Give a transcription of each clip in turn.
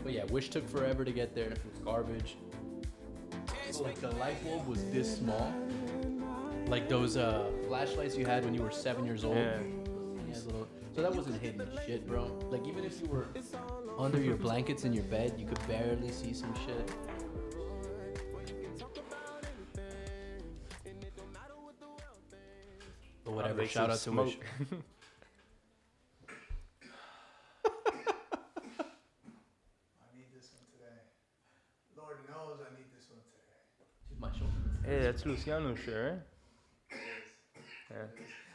But yeah, Wish took forever to get there. It was garbage. So, like the light bulb was this small. Like those flashlights you had when you were 7 years old. Yeah. So that wasn't hidden shit, bro. Like even if you were under your blankets in your bed, you could barely see some shit. But whatever. Shout out to Wish. Hey, that's Luciano's shirt, right? Yeah.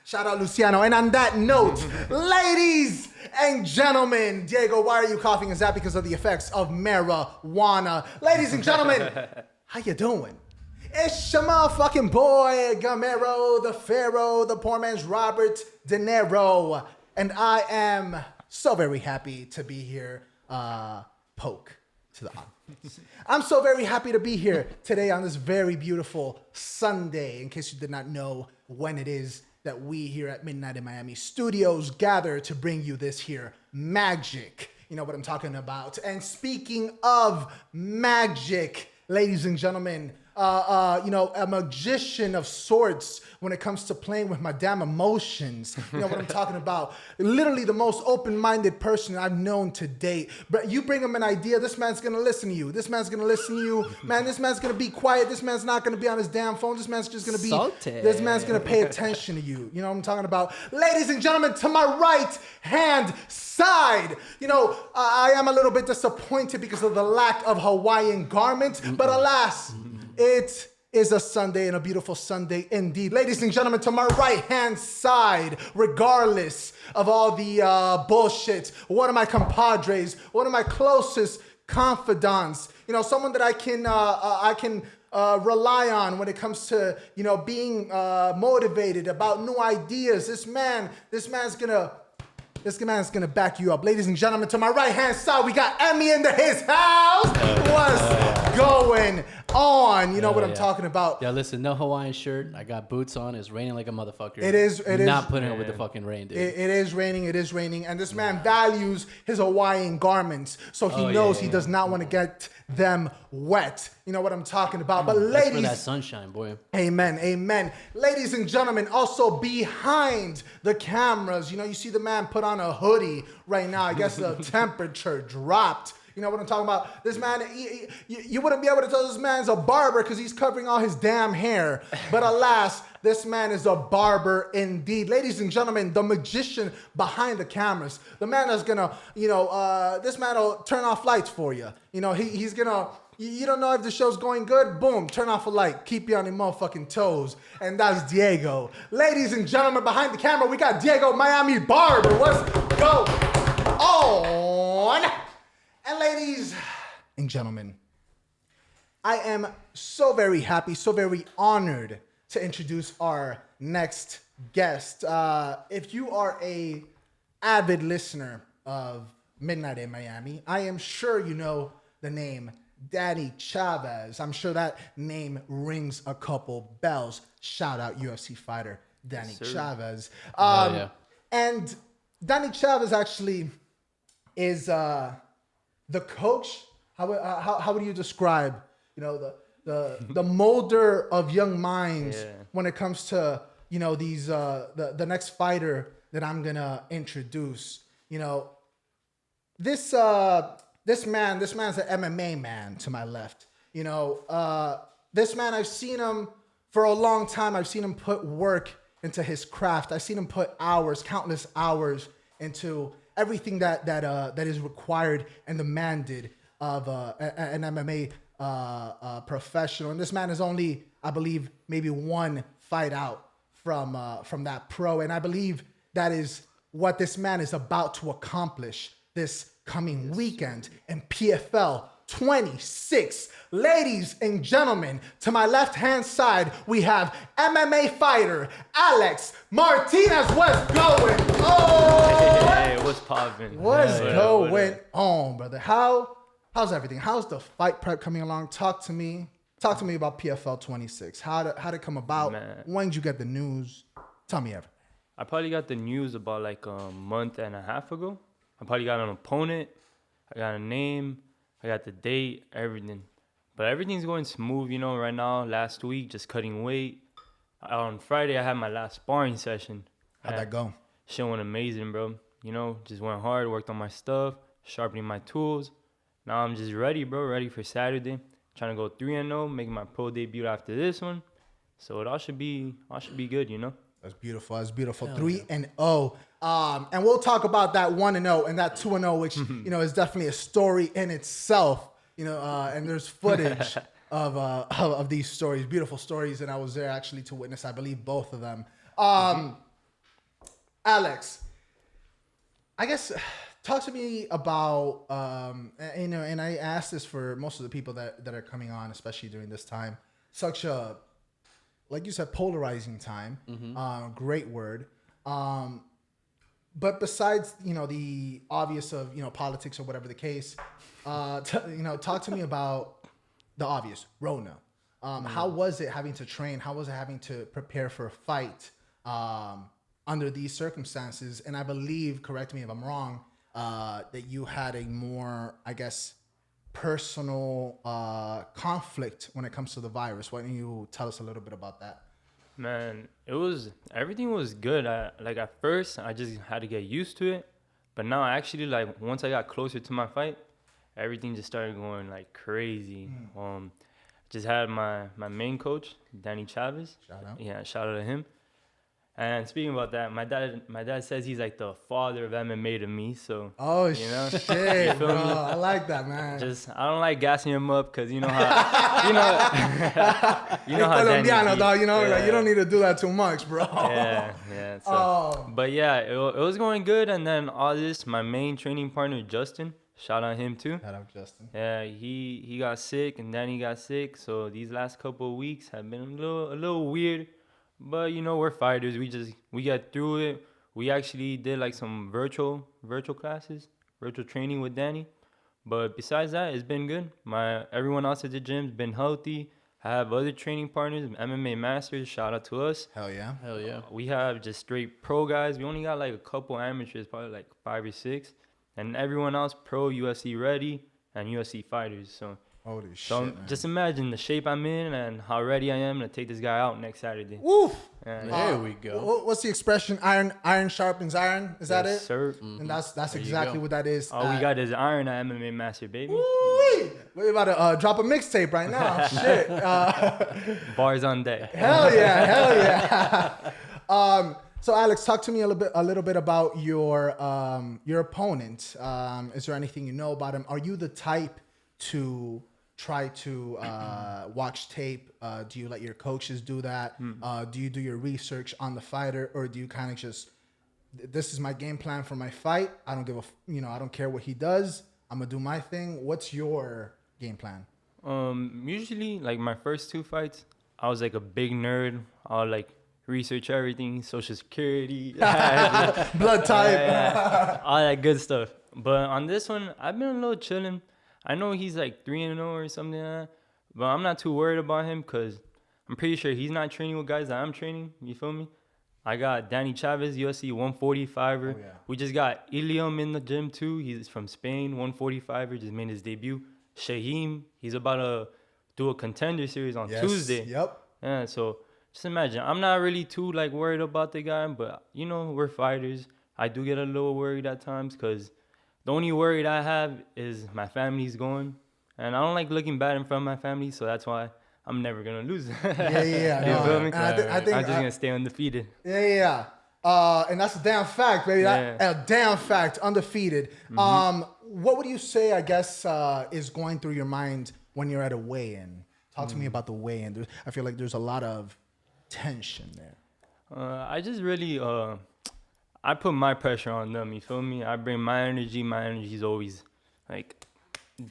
Shout out Luciano. And on that note, ladies and gentlemen, Diego, why are you coughing? Is that because of the effects of marijuana? Ladies and gentlemen, how you doing? It's your motherfucking boy, Gamero, the Pharaoh, the poor man's Robert De Niro. And I am so very happy to be here. Poke to the audience. I'm so very happy to be here today on this very beautiful Sunday. In case you did not know when it is that we here at Midnight in Miami Studios gather to bring you this here magic. You know what I'm talking about. And speaking of magic, ladies and gentlemen, a magician of sorts when it comes to playing with my damn emotions. You know what I'm talking about. Literally the most open-minded person I've known to date. But you bring him an idea, this man's gonna listen to you. This man's gonna listen to you. Man, this man's gonna be quiet. This man's not gonna be on his damn phone. This man's just gonna be Salted. This man's gonna pay attention to you. You know what I'm talking about. Ladies and gentlemen, to my right hand side, you know, I am a little bit disappointed because of the lack of Hawaiian garment, but alas, it is a Sunday and a beautiful Sunday indeed. Ladies and gentlemen, to my right-hand side, regardless of all the bullshit, one of my compadres, one of my closest confidants, you know, someone that I can rely on when it comes to, you know, being motivated about new ideas. This man's gonna back you up. Ladies and gentlemen, to my right-hand side, we got Emi in his house. What's going on? You know what I'm talking about. Yeah, listen, no Hawaiian shirt. I got boots on. It's raining like a motherfucker. It is. Not putting up with the fucking rain, dude. It is raining. And this man values his Hawaiian garments. So he knows he does not want to get them wet. You know what I'm talking about. But That's ladies, for that sunshine, boy. Amen. Ladies and gentlemen, also behind the cameras, you know, you see the man put on a hoodie right now. I guess the temperature dropped. You know what I'm talking about? This man, you wouldn't be able to tell this man's a barber because he's covering all his damn hair. But alas, this man is a barber indeed. Ladies and gentlemen, the magician behind the cameras. The man that's gonna, you know, this man will turn off lights for you. You know, he's gonna, you don't know if the show's going good. Boom, turn off a light. Keep you on your motherfucking toes. And that's Diego. Ladies and gentlemen, behind the camera, we got Diego Miami Barber. What's going on? And ladies and gentlemen, I am so very happy, so very honored to introduce our next guest. If you are a avid listener of Midnight in Miami, I am sure you know the name Danny Chavez. I'm sure that name rings a couple bells. Shout out UFC fighter Danny Chavez. And Danny Chavez actually is the coach. How would you describe, you know, the molder of young minds when it comes to, you know, these the next fighter that I'm gonna introduce? You know, this man's an MMA man to my left. You know, this man, I've seen him for a long time. I've seen him put work into his craft. I've seen him put hours, countless hours into everything that is required and demanded of an MMA professional. And this man is only, I believe, maybe one fight out from that pro. And I believe that is what this man is about to accomplish this coming weekend in PFL 26. Ladies and gentlemen, to my left-hand side, we have MMA fighter Alex Martinez. What's going on? Hey, what's poppin'? What's going on, brother? How's everything? How's the fight prep coming along? Talk to me about PFL 26. How'd it come about? Man. When did you get the news? Tell me everything. I probably got the news about like a month and a half ago. I probably got an opponent. I got a name. I got the date, everything. But everything's going smooth, you know, right now. Last week, just cutting weight. On Friday, I had my last sparring session. How'd that go? Shit went amazing, bro. You know, just went hard, worked on my stuff, sharpening my tools. Now I'm just ready, bro, ready for Saturday. Trying to go 3-0, making my pro debut after this one. So it all should be good, you know? That's beautiful. That's beautiful. Hell 3-0. And we'll talk about that 1-0 and that 2-0, which, you know, is definitely a story in itself. You know, and there's footage of these stories, beautiful stories, and I was there actually to witness, I believe, both of them. Alex, I guess talk to me about, you know, and I asked this for most of the people that are coming on, especially during this time, such a, like you said, polarizing time. Great word. But besides, you know, the obvious of, you know, politics or whatever the case, you know, talk to me about the obvious, Rona. How was it having to train? How was it having to prepare for a fight under these circumstances? And I believe, correct me if I'm wrong, that you had a more, I guess, personal conflict when it comes to the virus. Why don't you tell us a little bit about that? Man, everything was good. Like at first, I just had to get used to it. But now actually, like once I got closer to my fight, everything just started going like crazy. Just had my main coach, Danny Chavez. Shout out. Yeah, shout out to him. And speaking about that, my dad says he's like the father of MMA to me. So you know, shit, bro. I like that, man. I don't like gassing him up because you know how you know how Danny Colombiano, be. dog. You know, Yeah. like, you don't need to do that too much, bro. Yeah. So, but yeah, it was going good. And then all this, my main training partner Justin, shout out him too. Shout out, Justin. Yeah, he got sick and Danny got sick. So these last couple of weeks have been a little weird. But you know, we're fighters. We get through it. We actually did like some virtual classes, virtual training with Danny. But besides that, it's been good. Everyone else at the gym's been healthy. I have other training partners, MMA masters. Shout out to us. Hell yeah. Hell yeah. We have just straight pro guys. We only got like a couple amateurs, probably like 5 or 6, and everyone else pro, UFC ready, and UFC fighters. So. Holy So shit, man. just imagine the shape I'm in and how ready I am to take this guy out next Saturday. Woof. Yeah. There we go. What's the expression? Iron sharpens iron. Is that it? Yes, sir. And that's There you exactly go. what that is. All we got is iron at MMA Master, baby. Woo-wee. We're about to drop a mixtape right now. Shit. Bars on deck. Hell yeah. So Alex, talk to me a little bit about your opponent. Is there anything you know about him? Are you the type to try to watch tape? Do you let your coaches do that? Do you do your research on the fighter, or do you kind of just, this is my game plan for my fight. I don't give I don't care what he does. I'm gonna do my thing. What's your game plan? Usually, like my first 2 fights, I was like a big nerd. I'll like research everything, Social Security, Blood type. all that good stuff. But on this one, I've been a little chilling. I know he's like 3-0 or something like that, but I'm not too worried about him because I'm pretty sure he's not training with guys that I'm training. You feel me? I got Danny Chavez, UFC 145er. Oh, yeah. We just got Ilium in the gym too. He's from Spain, 145er, just made his debut. Shaheem, he's about to do a contender series on Tuesday. Yep. Yeah, so just imagine. I'm not really too like worried about the guy, but you know, we're fighters. I do get a little worried at times because the only worry that I have is my family's going. And I don't like looking bad in front of my family, so that's why I'm never going to lose. Yeah. You feel me? And I think I'm just going to stay undefeated. Yeah. And that's a damn fact, baby. A damn fact, undefeated. What would you say, I guess, is going through your mind when you're at a weigh-in? Talk to me about the weigh-in. I feel like there's a lot of tension there. I just really, I put my pressure on them, you feel me? I bring my energy. My energy is always like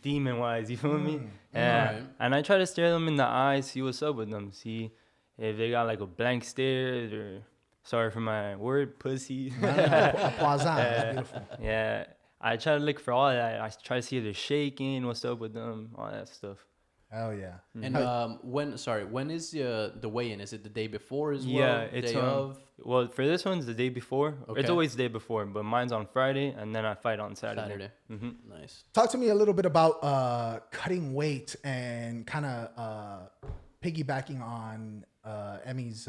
demon-wise, you feel me? Right. And I try to stare them in the eyes, see what's up with them, see if they got like a blank stare or, sorry for my word, pussy. That's beautiful. Yeah, I try to look for all that. I try to see if they're shaking, what's up with them, all that stuff. Hell yeah. And when is the weigh-in? Is it the day before as well? Yeah, it's day of. well, for this one's the day before. Okay. It's always the day before, but mine's on Friday, and then I fight on Saturday. Saturday. Mm-hmm. Nice. Talk to me a little bit about cutting weight and kind of piggybacking on Emi's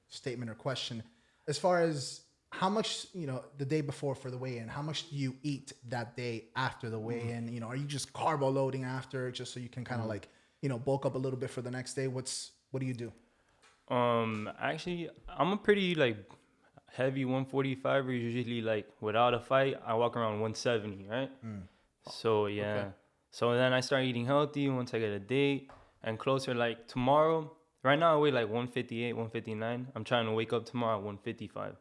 statement or question. As far as how much, the day before for the weigh-in, how much do you eat that day after the weigh-in? Are you just carbo loading after just so you can kind of like, bulk up a little bit for the next day? What do you do? Actually, I'm a pretty like heavy 145er. Usually, like without a fight, I walk around 170, right? So yeah. Okay. So then I start eating healthy once I get a date and closer. Like tomorrow, right now I weigh like 158, 159. I'm trying to wake up tomorrow at 155.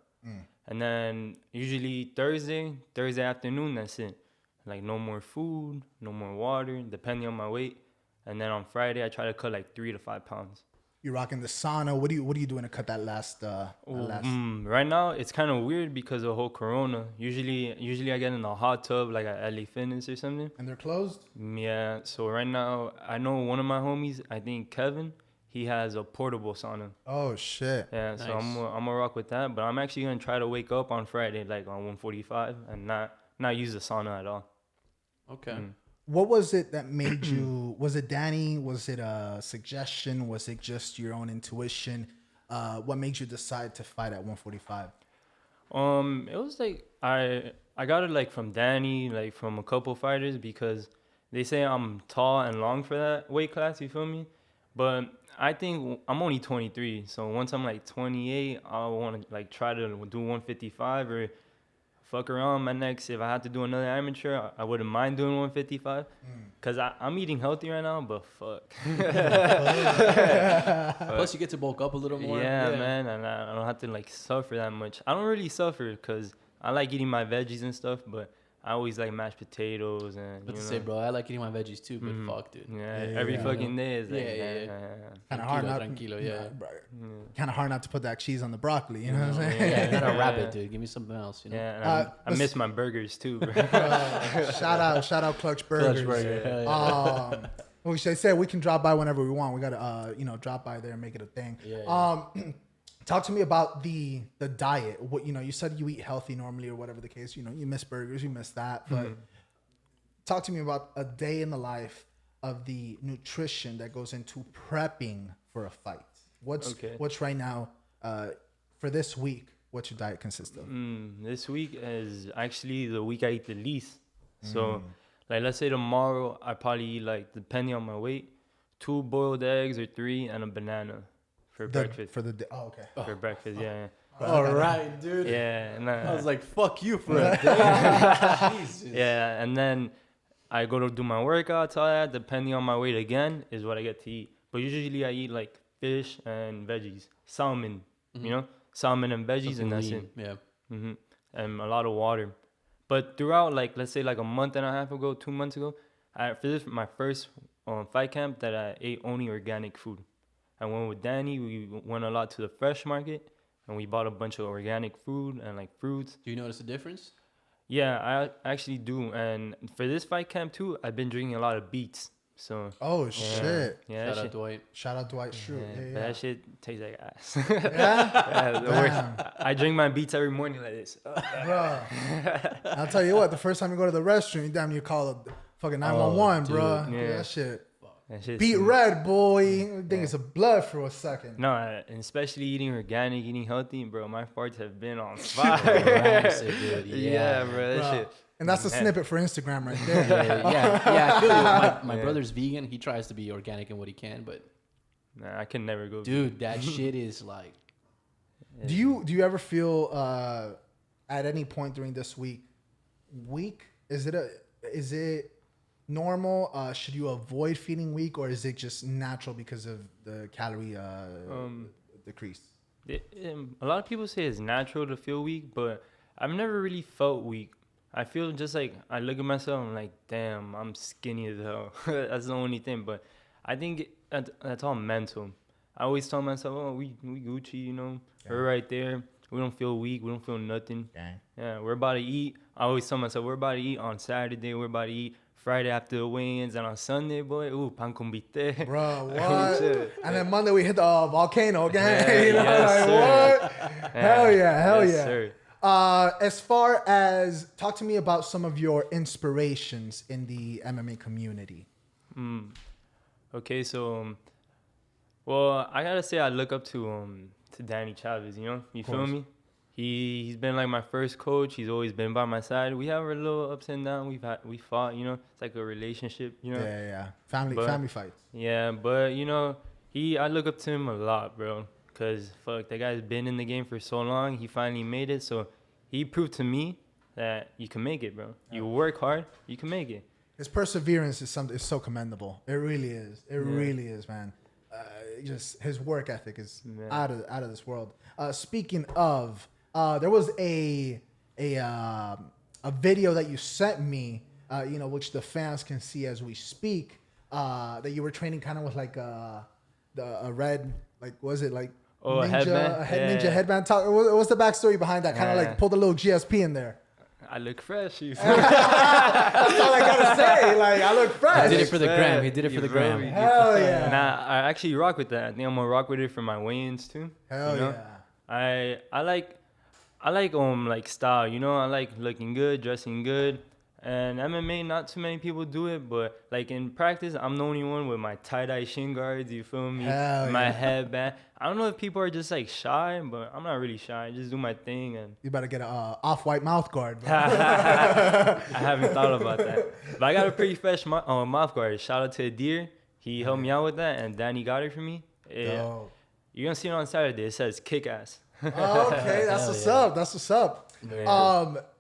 And then usually Thursday afternoon, that's it. Like no more food, no more water, depending on my weight. And then on Friday, I try to cut like 3 to 5 pounds. You're rocking the sauna. What are you doing to cut that last? Right now, it's kind of weird because of the whole Corona. Usually I get in a hot tub like at LA Fitness or something. And they're closed? Yeah. So right now, I know one of my homies, I think Kevin, he has a portable sauna. Oh shit! Yeah. Nice. So I'm gonna rock with that. But I'm actually gonna try to wake up on Friday like on 145 and not use the sauna at all. Okay. What was it that made you? Was it Danny? Was it a suggestion? Was it just your own intuition? What made you decide to fight at 145? It was like I got it like from Danny, like from a couple fighters because they say I'm tall and long for that weight class. You feel me? But I think I'm only 23, so once I'm like 28, I want to like try to do 155 or fuck around my next. If I had to do another amateur, I wouldn't mind doing 155 because I'm eating healthy right now, but fuck. Plus, you get to bulk up a little more. Yeah, man, and I don't have to like suffer that much. I don't really suffer because I like eating my veggies and stuff, but I always like mashed potatoes and. But to say, bro, I like eating my veggies too, but fuck, dude. Yeah, every fucking day is like. Kind of hard not. Kind of hard not to put that cheese on the broccoli. You know what I'm saying? Yeah, not a rabbit, dude. Give me something else. Yeah, I miss my burgers too, bro. Shout out, Clutch Burgers. Clutch Burger. We should say we can drop by whenever we want. We gotta, drop by there and make it a thing. Yeah. Talk to me about the diet. What you said you eat healthy normally or whatever the case. You miss burgers, you miss that. But talk to me about a day in the life of the nutrition that goes into prepping for a fight. What's right now for this week? What's your diet consist of? This week is actually the week I eat the least. So, like, let's say tomorrow I probably eat like, depending on my weight, 2 boiled eggs or 3 and a banana. For breakfast. For the day. Oh, okay. For breakfast, yeah. All right, dude. Yeah. I was like, fuck you for a day. Jesus. Yeah, and then I go to do my workouts, all that. Depending on my weight again is what I get to eat. But usually I eat like fish and veggies. Salmon, salmon and veggies, Something and that's lean. it. Yeah. And a lot of water. But throughout, like, let's say like a month and a half ago, 2 months ago, for this my first fight camp that I ate only organic food. I went with Danny. We went a lot to the fresh market, and we bought a bunch of organic food and like fruits. Do you notice a difference? Yeah, I actually do. And for this fight camp too, I've been drinking a lot of beets. So. Oh shit! Yeah. Shout out Dwight. Shout out Dwight Schrute. Yeah. That shit tastes like ass. Yeah. I drink my beets every morning like this. Bro, I'll tell you what. The first time you go to the restroom, damn, you call it fucking 911, bro. Yeah. That shit. That Beet red, boy. I think it's a blood for a second. No, and especially eating organic, eating healthy, bro. My farts have been on fire. Dude. Yeah, bro. That shit. And that's a snippet for Instagram right there. Yeah. I feel you. My brother's vegan. He tries to be organic in what he can, but nah, I can never go. Dude, that shit is like. Do you ever feel at any point during this week? Is it normal? Should you avoid feeling weak, or is it just natural because of the calorie decrease? A lot of people say it's natural to feel weak, but I've never really felt weak. I feel just like I look at myself and I'm like, damn, I'm skinny as hell. That's the only thing. But I think that's all mental. I always tell myself, oh, we Gucci, we're right there. We don't feel weak. We don't feel nothing. Dang. Yeah, we're about to eat. I always tell myself we're about to eat on Saturday. We're about to eat Friday after the weigh-ins, and on Sunday, boy, pan con bistec. Bro, what? And then Monday we hit the volcano again. Yeah, you know, yes, like sir. what? Hell yeah. Yes, sir. As far as, talk to me about some of your inspirations in the MMA community. Okay, so, well, I gotta say I look up to Danny Chavez. You know, you feel me? He's been like my first coach. He's always been by my side. We have our little ups and downs. We fought. You know, it's like a relationship. You know. Yeah. Family fights. Yeah, but you know, I look up to him a lot, bro. Cause fuck, that guy's been in the game for so long. He finally made it. So he proved to me that you can make it, bro. You work hard, you can make it. His perseverance is so commendable. It really is. It really is, man. Just his work ethic is out of this world. Speaking of, there was a video that you sent me, which the fans can see as we speak. That you were training kind of with like a red, like was it like a headband? Ninja headband. What's the backstory behind that? Kind of like pulled a little GSP in there. I look fresh. That's all I gotta say. Like, I look fresh. He did it for the gram. He did it for the gram. Hell yeah. And I actually rock with that. I think I'm gonna rock with it for my weigh-ins too. Hell yeah. I like style. You know, I like looking good, dressing good. And MMA, not too many people do it, but like in practice, I'm the only one with my tie-dye shin guards, you feel me? My headband. I don't know if people are just like shy, but I'm not really shy. I just do my thing. And you better get a off-white mouth guard, bro. I haven't thought about that. But I got a pretty fresh mouth guard. Shout out to Adir. He helped me out with that, and Danny got it for me. You're going to see it on Saturday. It says kick ass. Okay, that's what's up. That's what's up.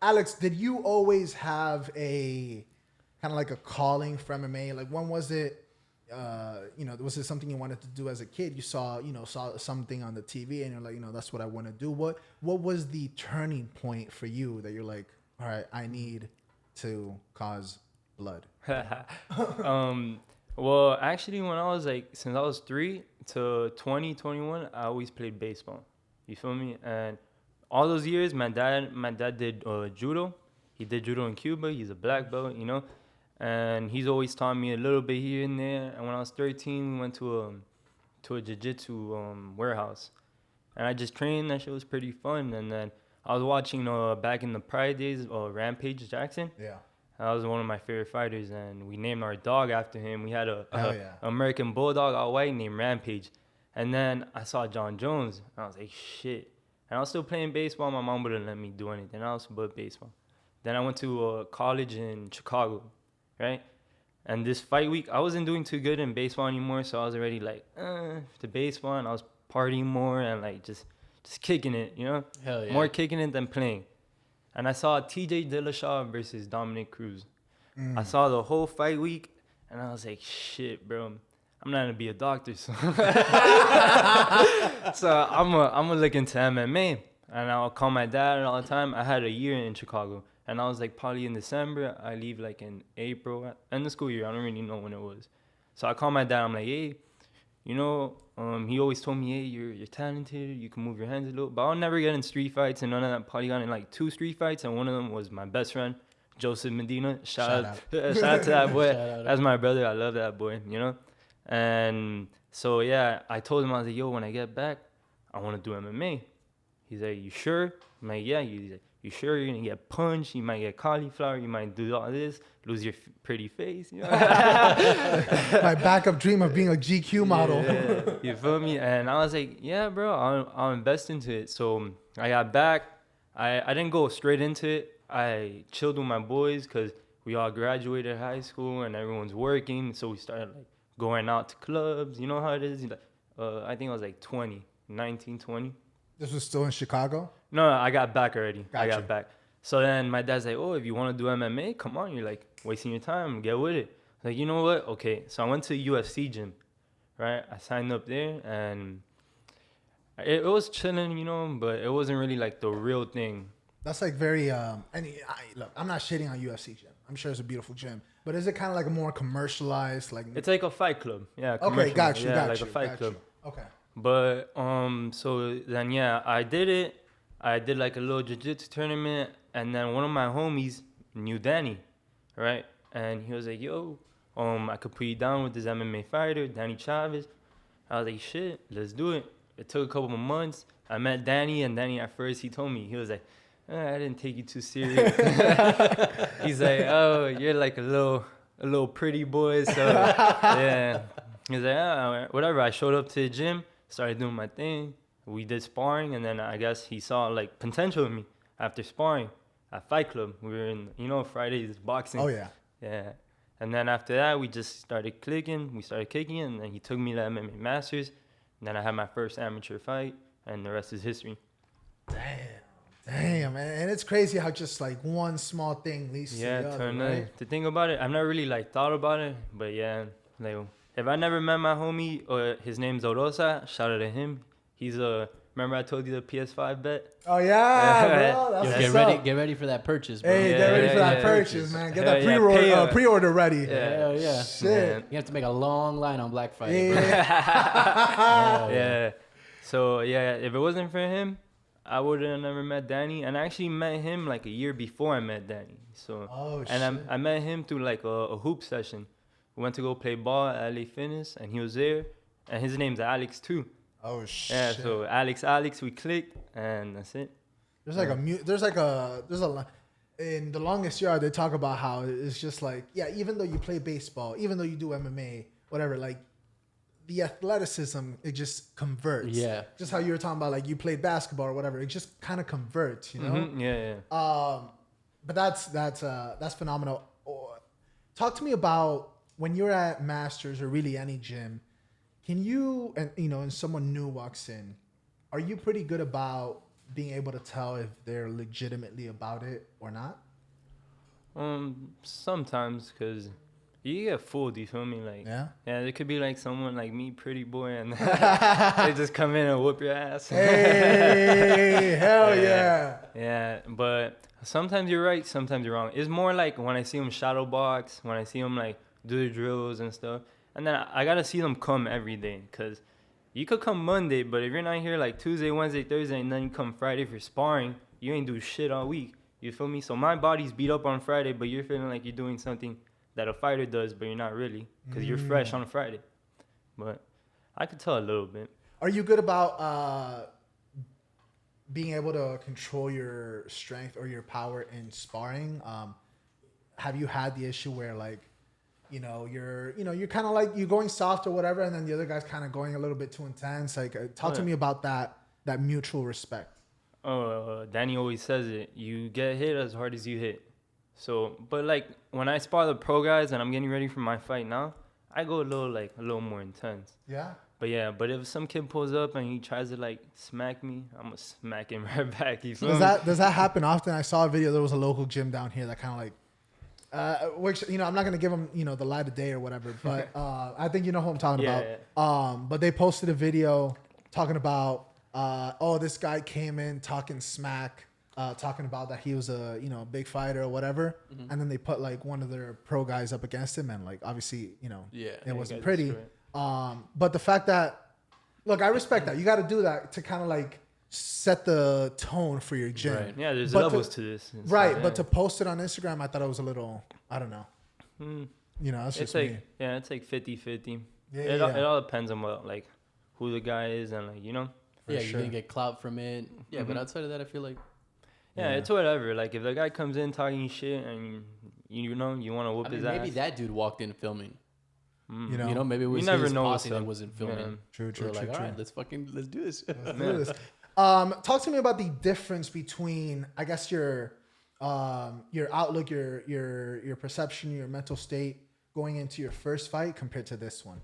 Alex, did you always have a kind of like a calling for MMA? Like, when was it? Was it something you wanted to do as a kid? You saw something on the TV, and you're like, that's what I want to do. What was the turning point for you that you're like, all right, I need to cause blood? Well, actually, when I was like, since I was 3 to 20, 21, I always played baseball. You feel me? And all those years, my dad did judo. He did judo in Cuba. He's a black belt, and he's always taught me a little bit here and there. And when I was 13, we went to a jiu-jitsu warehouse, and I just trained. That shit was pretty fun. And then I was watching back in the Pride days, Rampage Jackson. Yeah. That was one of my favorite fighters, and we named our dog after him. We had a American Bulldog, all white, named Rampage. And then I saw John Jones, and I was like, shit. And I was still playing baseball. My mom wouldn't let me do anything else but baseball. Then I went to college in Chicago, right? And this fight week, I wasn't doing too good in baseball anymore, so I was already like, to baseball, and I was partying more and like just kicking it, Hell yeah. More kicking it than playing. And I saw TJ Dillashaw versus Dominic Cruz. I saw the whole fight week, and I was like, shit, bro. I'm not gonna be a doctor, so I'm gonna look into MMA, and I'll call my dad all the time. I had a year in Chicago, and I was like probably in December. I leave like in April, end of school year. I don't really know when it was. So I call my dad. I'm like, hey, he always told me, hey, you're talented. You can move your hands a little, but I'll never get in street fights and none of that. Probably got in like 2 street fights, and one of them was my best friend, Joseph Medina. Shout out to that boy. That's my brother. I love that boy. And so, yeah, I told him, I was like, yo, when I get back, I want to do MMA. He's like, you sure? I'm like, yeah. He's like, you sure you're going to get punched? You might get cauliflower. You might do all this, lose your pretty face. My backup dream of being a GQ model. Yeah, you feel me? And I was like, yeah, bro, I'll invest into it. So I got back. I didn't go straight into it. I chilled with my boys because we all graduated high school and everyone's working. So we started like going out to clubs, you know how it is? I think I was like 19, 20. This was still in Chicago? No, I got back already. Gotcha. I got back. So then my dad's like, oh, if you want to do MMA, come on. You're like wasting your time. Get with it. Like, you know what? Okay. So I went to a UFC gym, right? I signed up there, and it was chilling, but it wasn't really like the real thing. That's like very, look, I'm not shitting on UFC gym. I'm sure it's a beautiful gym. But is it kind of like a more commercialized, like... It's like a fight club. Yeah. Okay, got you. A fight club. Okay. But, so then, yeah, I did it. I did like a little jiu-jitsu tournament, and then one of my homies knew Danny, right? And he was like, yo, I could put you down with this MMA fighter, Danny Chavez. I was like, shit, let's do it. It took a couple of months. I met Danny, and Danny at first, he told me, he was like, I didn't take you too serious. He's like, oh, you're like a little pretty boy, so yeah. He's like, whatever. I showed up to the gym, started doing my thing. We did sparring, and then I guess he saw like potential in me after sparring at Fight Club. We were in, Fridays boxing. Oh yeah. Yeah. And then after that, we just started clicking. We started kicking, and then he took me to MMA Masters. And then I had my first amateur fight, and the rest is history. Damn, man. And it's crazy how just like one small thing leads to the other, right? To think about it, I've never really like thought about it, but yeah, like if I never met my homie, or his name's Orosa, shout out to him. He's remember I told you the PS5 bet? Oh yeah, bro. That's Get ready for that purchase, bro. Hey, get ready for that purchase, man. Get that pre-order ready. Hell yeah. Shit. Man. You have to make a long line on Black Friday. Yeah. So yeah, if it wasn't for him, I would have never met Danny. And I actually met him like a year before I met Danny. So I met him through like a hoop session. We went to go play ball at LA Fitness, and he was there. And his name's Alex too. Oh shit. Yeah, so Alex, we clicked, and that's it. There's a in The Longest Yard, they talk about how it's just like, yeah, even though you play baseball, even though you do MMA, whatever, like the athleticism, it just converts. Yeah. Just how you were talking about, like you played basketball or whatever, it just kind of converts, you know? Mm-hmm. Yeah. But that's phenomenal. Talk to me about when you're at Masters or really any gym. Can you, and someone new walks in, are you pretty good about being able to tell if they're legitimately about it or not? Sometimes, because you get fooled, you feel me? Like, yeah, there could be like someone like me, pretty boy, and they just come in and whoop your ass. Hey, hell yeah. Yeah, but sometimes you're right, sometimes you're wrong. It's more like when I see them shadow box, when I see them like do the drills and stuff. And then I got to see them come every day, because you could come Monday, but if you're not here like Tuesday, Wednesday, Thursday, and then you come Friday for sparring, you ain't do shit all week. You feel me? So my body's beat up on Friday, but you're feeling like you're doing something that a fighter does, but you're not really, because you're fresh on a Friday. But I could tell a little bit. Are you good about being able to control your strength or your power in sparring? Have you had the issue where like, you're kind of like you're going soft or whatever, and then the other guy's kind of going a little bit too intense? Like, talk to me about that mutual respect. Danny always says it. You get hit as hard as you hit. So, but like when I spar the pro guys and I'm getting ready for my fight now, I go a little more intense. Yeah. But if some kid pulls up and he tries to like smack me, I'm gonna smack him right back. You feel Does me? that happen often? I saw a video. There was a local gym down here that kind of like. Which I'm not gonna give them the light of day or whatever, but I think you know who I'm talking about. Yeah. But they posted a video talking about this guy came in talking smack, talking about that he was a big fighter or whatever, and then they put like one of their pro guys up against him, and like obviously it wasn't pretty. But the fact that look, I respect that. You got to do that to kind of like set the tone for your gym. Right. Yeah, there's levels to this. Right, but to post it on Instagram, I thought it was a little, I don't know. That's just like, me. Yeah, it's like 50-50. Yeah, it all depends on what, like, who the guy is and, like, Yeah, you're going to get clout from it. Yeah, but outside of that, I feel like... Yeah, it's whatever. Like, if the guy comes in talking shit and, you want to whoop his ass. Maybe that dude walked in filming. Maybe it was never his know posse that wasn't filming. True. All right, let's do this. Let's do this. Talk to me about the difference between, I guess, your outlook, your perception, your mental state going into your first fight compared to this one.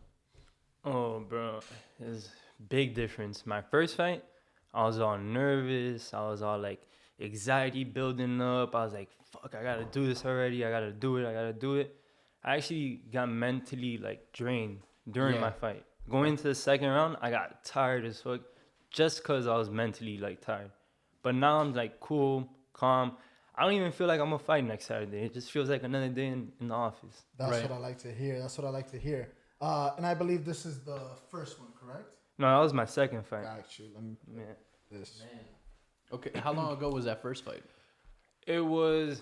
Oh, bro, there's big difference. My first fight, I was all nervous. I was all like anxiety building up. I was like, fuck, I gotta do this already. I gotta do it. I actually got mentally like drained during my fight. Going into the second round, I got tired as fuck. Just because I was mentally, like, tired. But now I'm, like, cool, calm. I don't even feel like I'm going to fight next Saturday. It just feels like another day in the office. That's what I like to hear. And I believe this is the first one, correct? No, that was my second fight. Got you. Let me this. Okay, how long ago was that first fight? It was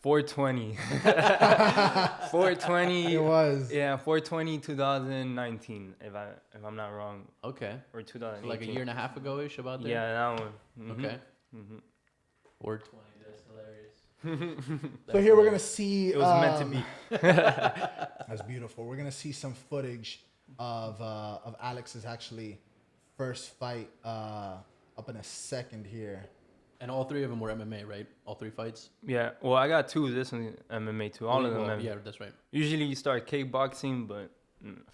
420. 420. It was. Yeah, 420 2019, if I'm not wrong. Okay. Or 2018. Like a year and a half ago-ish, about there? Yeah, that one. Okay. Mm-hmm. 420, that's hilarious. So here we're gonna see. It was meant to be. That's beautiful. We're gonna see some footage of Alex's actually first fight up in a second here. And all three of them were MMA, right? All three fights? Yeah, well, I got two. This one MMA too. All of them. Well, yeah, that's right. Usually you start kickboxing, but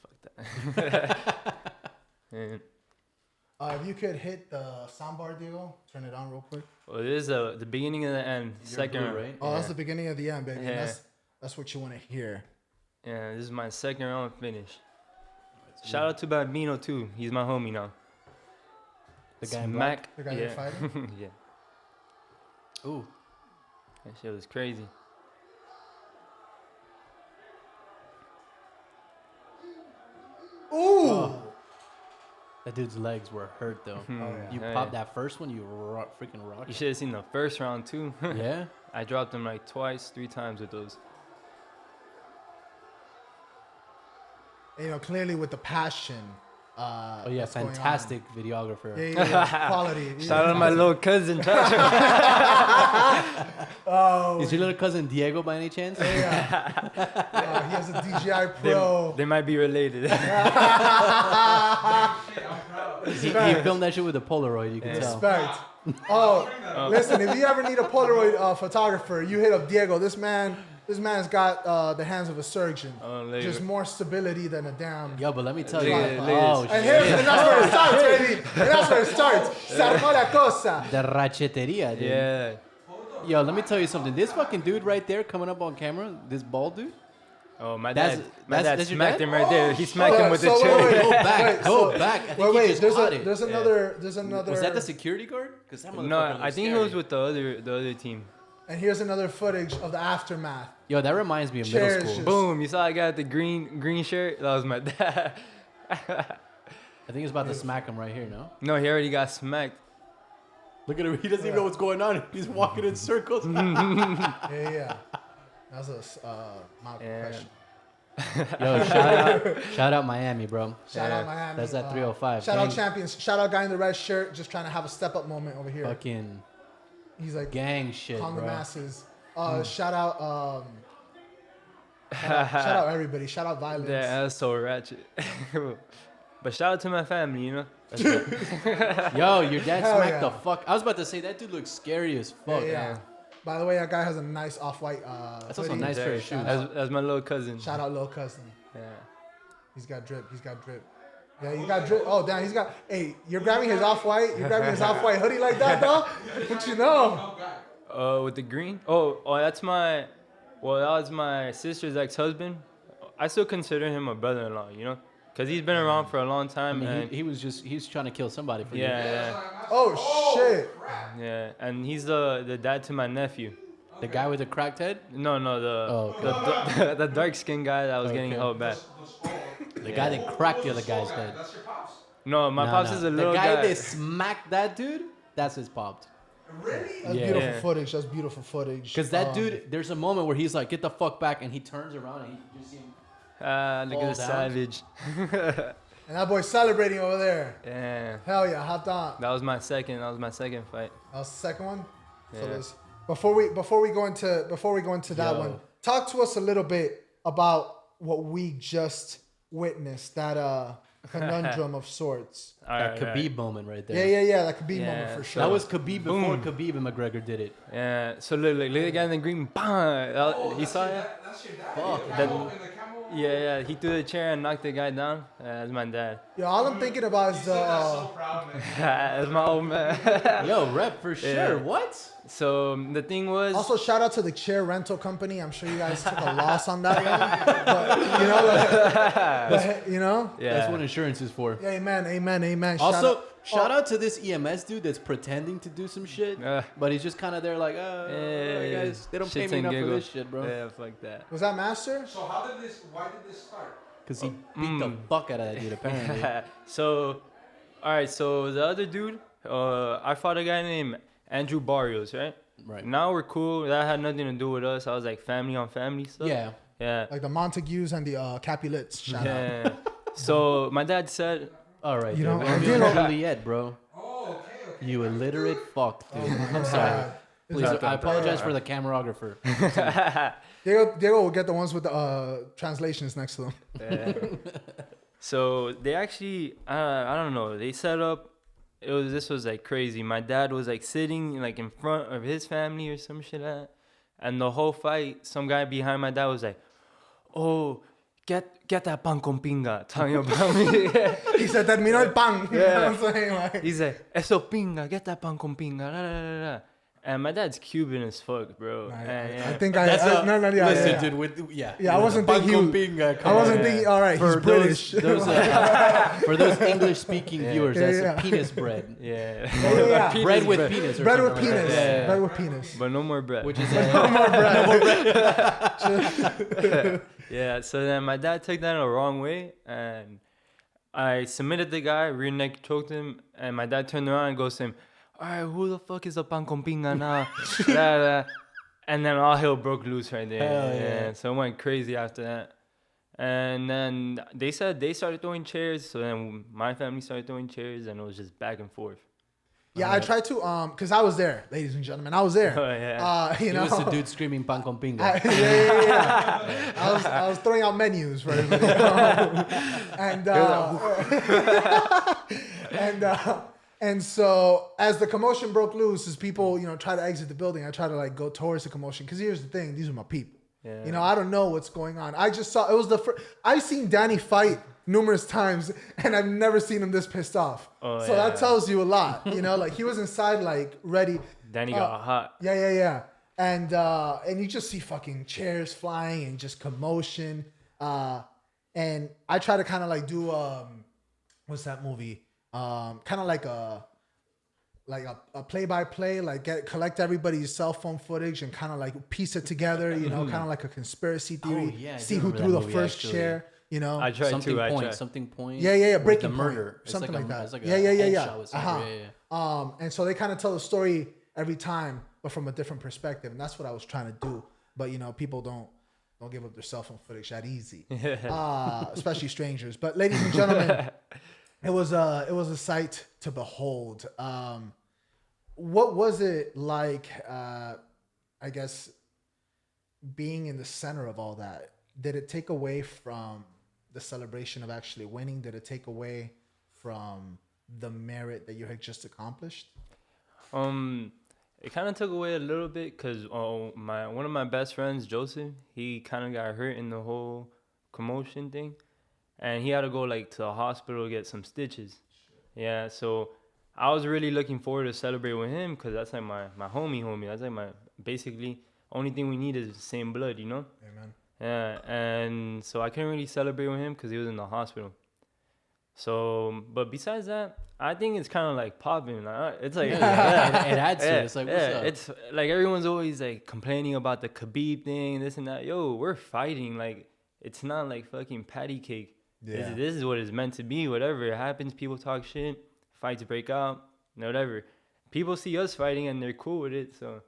fuck that. And, If you could hit the soundbar, Diego, turn it on real quick. well, this is the beginning of the end. You're Second blue, round. right? Oh, that's the beginning of the end, baby. Yeah. That's what you want to hear. Yeah, this is my second round finish. Shout out to Bambino too. He's my homie now. The guy in Smack. The guy you're fighting? Yeah, Ooh. that shit was crazy. Ooh! That dude's legs were hurt, though. Oh, yeah. You Hey. popped that first one, you freaking rocked. You should have seen the first round too. Yeah? I dropped him like twice, 3 times with those. You know, clearly with the passion. Oh, yeah, that's going on. fantastic videographer. Yeah, quality. Shout out to my little cousin. Oh, Is your little cousin Diego by any chance? yeah. He has a DJI Pro. They might be related. he filmed that shit with a Polaroid, you can tell. Respect. Oh, listen, if you ever need a Polaroid photographer, you hit up Diego. This man's got the hands of a surgeon. Oh, look. Just more stability than a damn. Yo, but let me tell Look you. at it, look at Oh, this. And shit. that's where it starts, baby. And that's where it starts. Se armó la cosa. The racheteria, dude. Yeah. Yo, let me tell you something. This fucking dude right there coming up on camera, this bald dude. Oh, my That's- dad. My that's- dad that's your smacked dad? him right there. He smacked him with the So chair. wait, Go back, Wait, go so- back. I think he Wait, just there's caught it. there's another. Was that the security guard? Because that No, motherfucker I looks think he scary. was with the other team. And here's another footage of the aftermath. Yo, that reminds me of Chairs middle school. just- Boom! You saw I got the green shirt. That was my dad. I think he's about to smack him right here, no? No, he already got smacked. Look at him. He doesn't even know what's going on. He's walking in circles. Yeah. That's my Yeah. question. Yo, shout out Miami, bro. Shout out Miami. That's that 305. Shout out Gang- champions. Shout out guy in the red shirt, just trying to have a step up moment over here. Fucking He's like gang shit, calm the bro. masses. Shout out shout out everybody. Shout out violence. Yeah, that's so ratchet. But shout out to my family, you know. Yo, your dad Hell smacked yeah. the fuck. I was about to say that dude looks scary as fuck. Yeah. By the way, that guy has a nice off-white That's also a hoodie. nice pair of shoes. That's my little cousin. Shout out little cousin. Yeah. He's got drip. He's got drip. Yeah, you got drip. Oh, damn, he's got. Hey, you're grabbing his off-white. You're grabbing his off-white hoodie like that, though. What you know? With the green. Oh, that's my. Well, that was my sister's ex-husband. I still consider him a brother-in-law, you know, because he's been around for a long I time. mean, and he's trying to kill somebody for you. yeah, Oh shit! yeah, and he's the dad to my nephew. The guy with the cracked head? No, Oh, the dark-skinned guy that was getting Okay. held back. The guy that cracked the other guy's head. No, my pops is a little The guy guy. that smacked that dude, that's his popped. That's Yeah. beautiful Yeah. footage. That's beautiful footage. Because that dude, there's a moment where he's like, get the fuck back, and he turns around and you just see him. Look at fall the down. savage. And that boy's celebrating over there. Yeah, Hell yeah, hot on. that was my second fight. That was the second one. So Yeah. let's before we go into that Yo. one, talk to us a little bit about what we just witnessed, that conundrum of sorts. That Khabib moment right there. Yeah, that could be a moment Yeah. for sure. That was Khabib before Boom. Khabib and McGregor did it. Yeah, so look at the guy in the green. Bang! He saw it? Fuck. Yeah, he threw the chair and knocked the guy down. That's my dad. Yeah, all I'm thinking about is the That's my old man. Yo, rep for sure. Yeah. What? So the thing was, also shout out to the chair rental company. I'm sure you guys took a loss on that one, but you know, yeah, That's what insurance is for. yeah, amen. Also, shout out to this EMS dude that's pretending to do some shit, Uh, but he's just kind of there like, alright, guys, they don't pay shits me and enough for giggles. this shit, bro. Yeah, fuck that. Was that Master? So why did this start? Because he beat the fuck out of that dude, apparently. So, all right. So the other dude, I fought a guy named Andrew Barrios, right? Right. Now we're cool. That had nothing to do with us. I was like family on family stuff. Yeah. Yeah. Like the Montagues and the Capulets. Shout out. Yeah. So my dad said, All right. You dude. know, Romeo you know- and Juliet, bro. Oh, okay. You illiterate fuck, dude. I'm sorry. Please, I apologize for the cameragrapher. Diego will get the ones with the translations next to them. yeah. So they actually, I don't know. They set up. This was like crazy. My dad was like sitting like in front of his family or some shit like that, and the whole fight, some guy behind my dad was like, "Oh, get that pan con pinga," talking about me. He said, terminó el pan. You know what I'm saying? Like, He's like, "Eso pinga, get that pan con pinga." La, la, la, la. And my dad's Cuban as fuck, bro. I think That's no, yeah, listen, yeah. dude. With Yeah, I wasn't thinking he was- Pinga, I wasn't Yeah. thinking, all right, he's for British. for those English-speaking viewers, that's yeah. penis bread. Yeah. Yeah. Bread with penis. Or Bread with something like penis. that. Yeah. Bread with penis. But no more bread. Which is Yeah, so then my dad took that the wrong way, and I submitted the guy, rear neck choked him, and my dad turned around and goes to him, "All right, who the fuck is a pan con pinga now?" Blah, blah. And then all hell broke loose right there. Hell yeah. So it went crazy after that. And then they said they started throwing chairs, so then my family started throwing chairs, and it was just back and forth. Yeah, I tried to, because I was there, ladies and gentlemen. I was there. Oh, yeah. You he know, was the dude screaming pan con pinga. yeah. I was throwing out menus for everybody. and and so as the commotion broke loose, as people try to exit the building, I try to like go towards the commotion because here's the thing: these are my people. Yeah. I don't know what's going on. I just saw it was the first. I've seen Danny fight numerous times, and I've never seen him this pissed off. Oh, So yeah. that tells you a lot. Like he was inside, like ready. Then he got hot. Yeah. And you just see fucking chairs flying and just commotion. And I try to kind of like do what's that movie? Kind of like a play-by-play, like collect everybody's cell phone footage and kind of like piece it together, kind of like a conspiracy theory. Oh, yeah, I See do who remember threw that the movie, first actually. chair. I tried something too. I point, tried. something point. Yeah. with Breaking the Point, murder. It's something like that. It's like Yeah. headshot with something. Uh-huh. Yeah. And so they kind of tell the story every time, but from a different perspective, and that's what I was trying to do. But people don't give up their cell phone footage that easy, especially strangers. But ladies and gentlemen, it was a sight to behold. What was it like? I guess being in the center of all that. Did it take away from the celebration of actually winning? Did it take away from the merit that you had just accomplished? It kind of took away a little bit because one of my best friends, Joseph, he kind of got hurt in the whole commotion thing, and he had to go like to the hospital to get some stitches. Yeah, so I was really looking forward to celebrate with him because that's like my homie. That's like my basically only thing we need is the same blood, Amen. Yeah, and so I couldn't really celebrate with him because he was in the hospital. So, but besides that, I think it's kind of like popping. It's like It adds to it. It's like, what's up? It's like everyone's always like complaining about the Khabib thing, this and that. Yo, we're fighting. Like it's not like fucking patty cake. Yeah. This is what it's meant to be. Whatever it happens, people talk shit, fights break out, whatever. People see us fighting and they're cool with it. So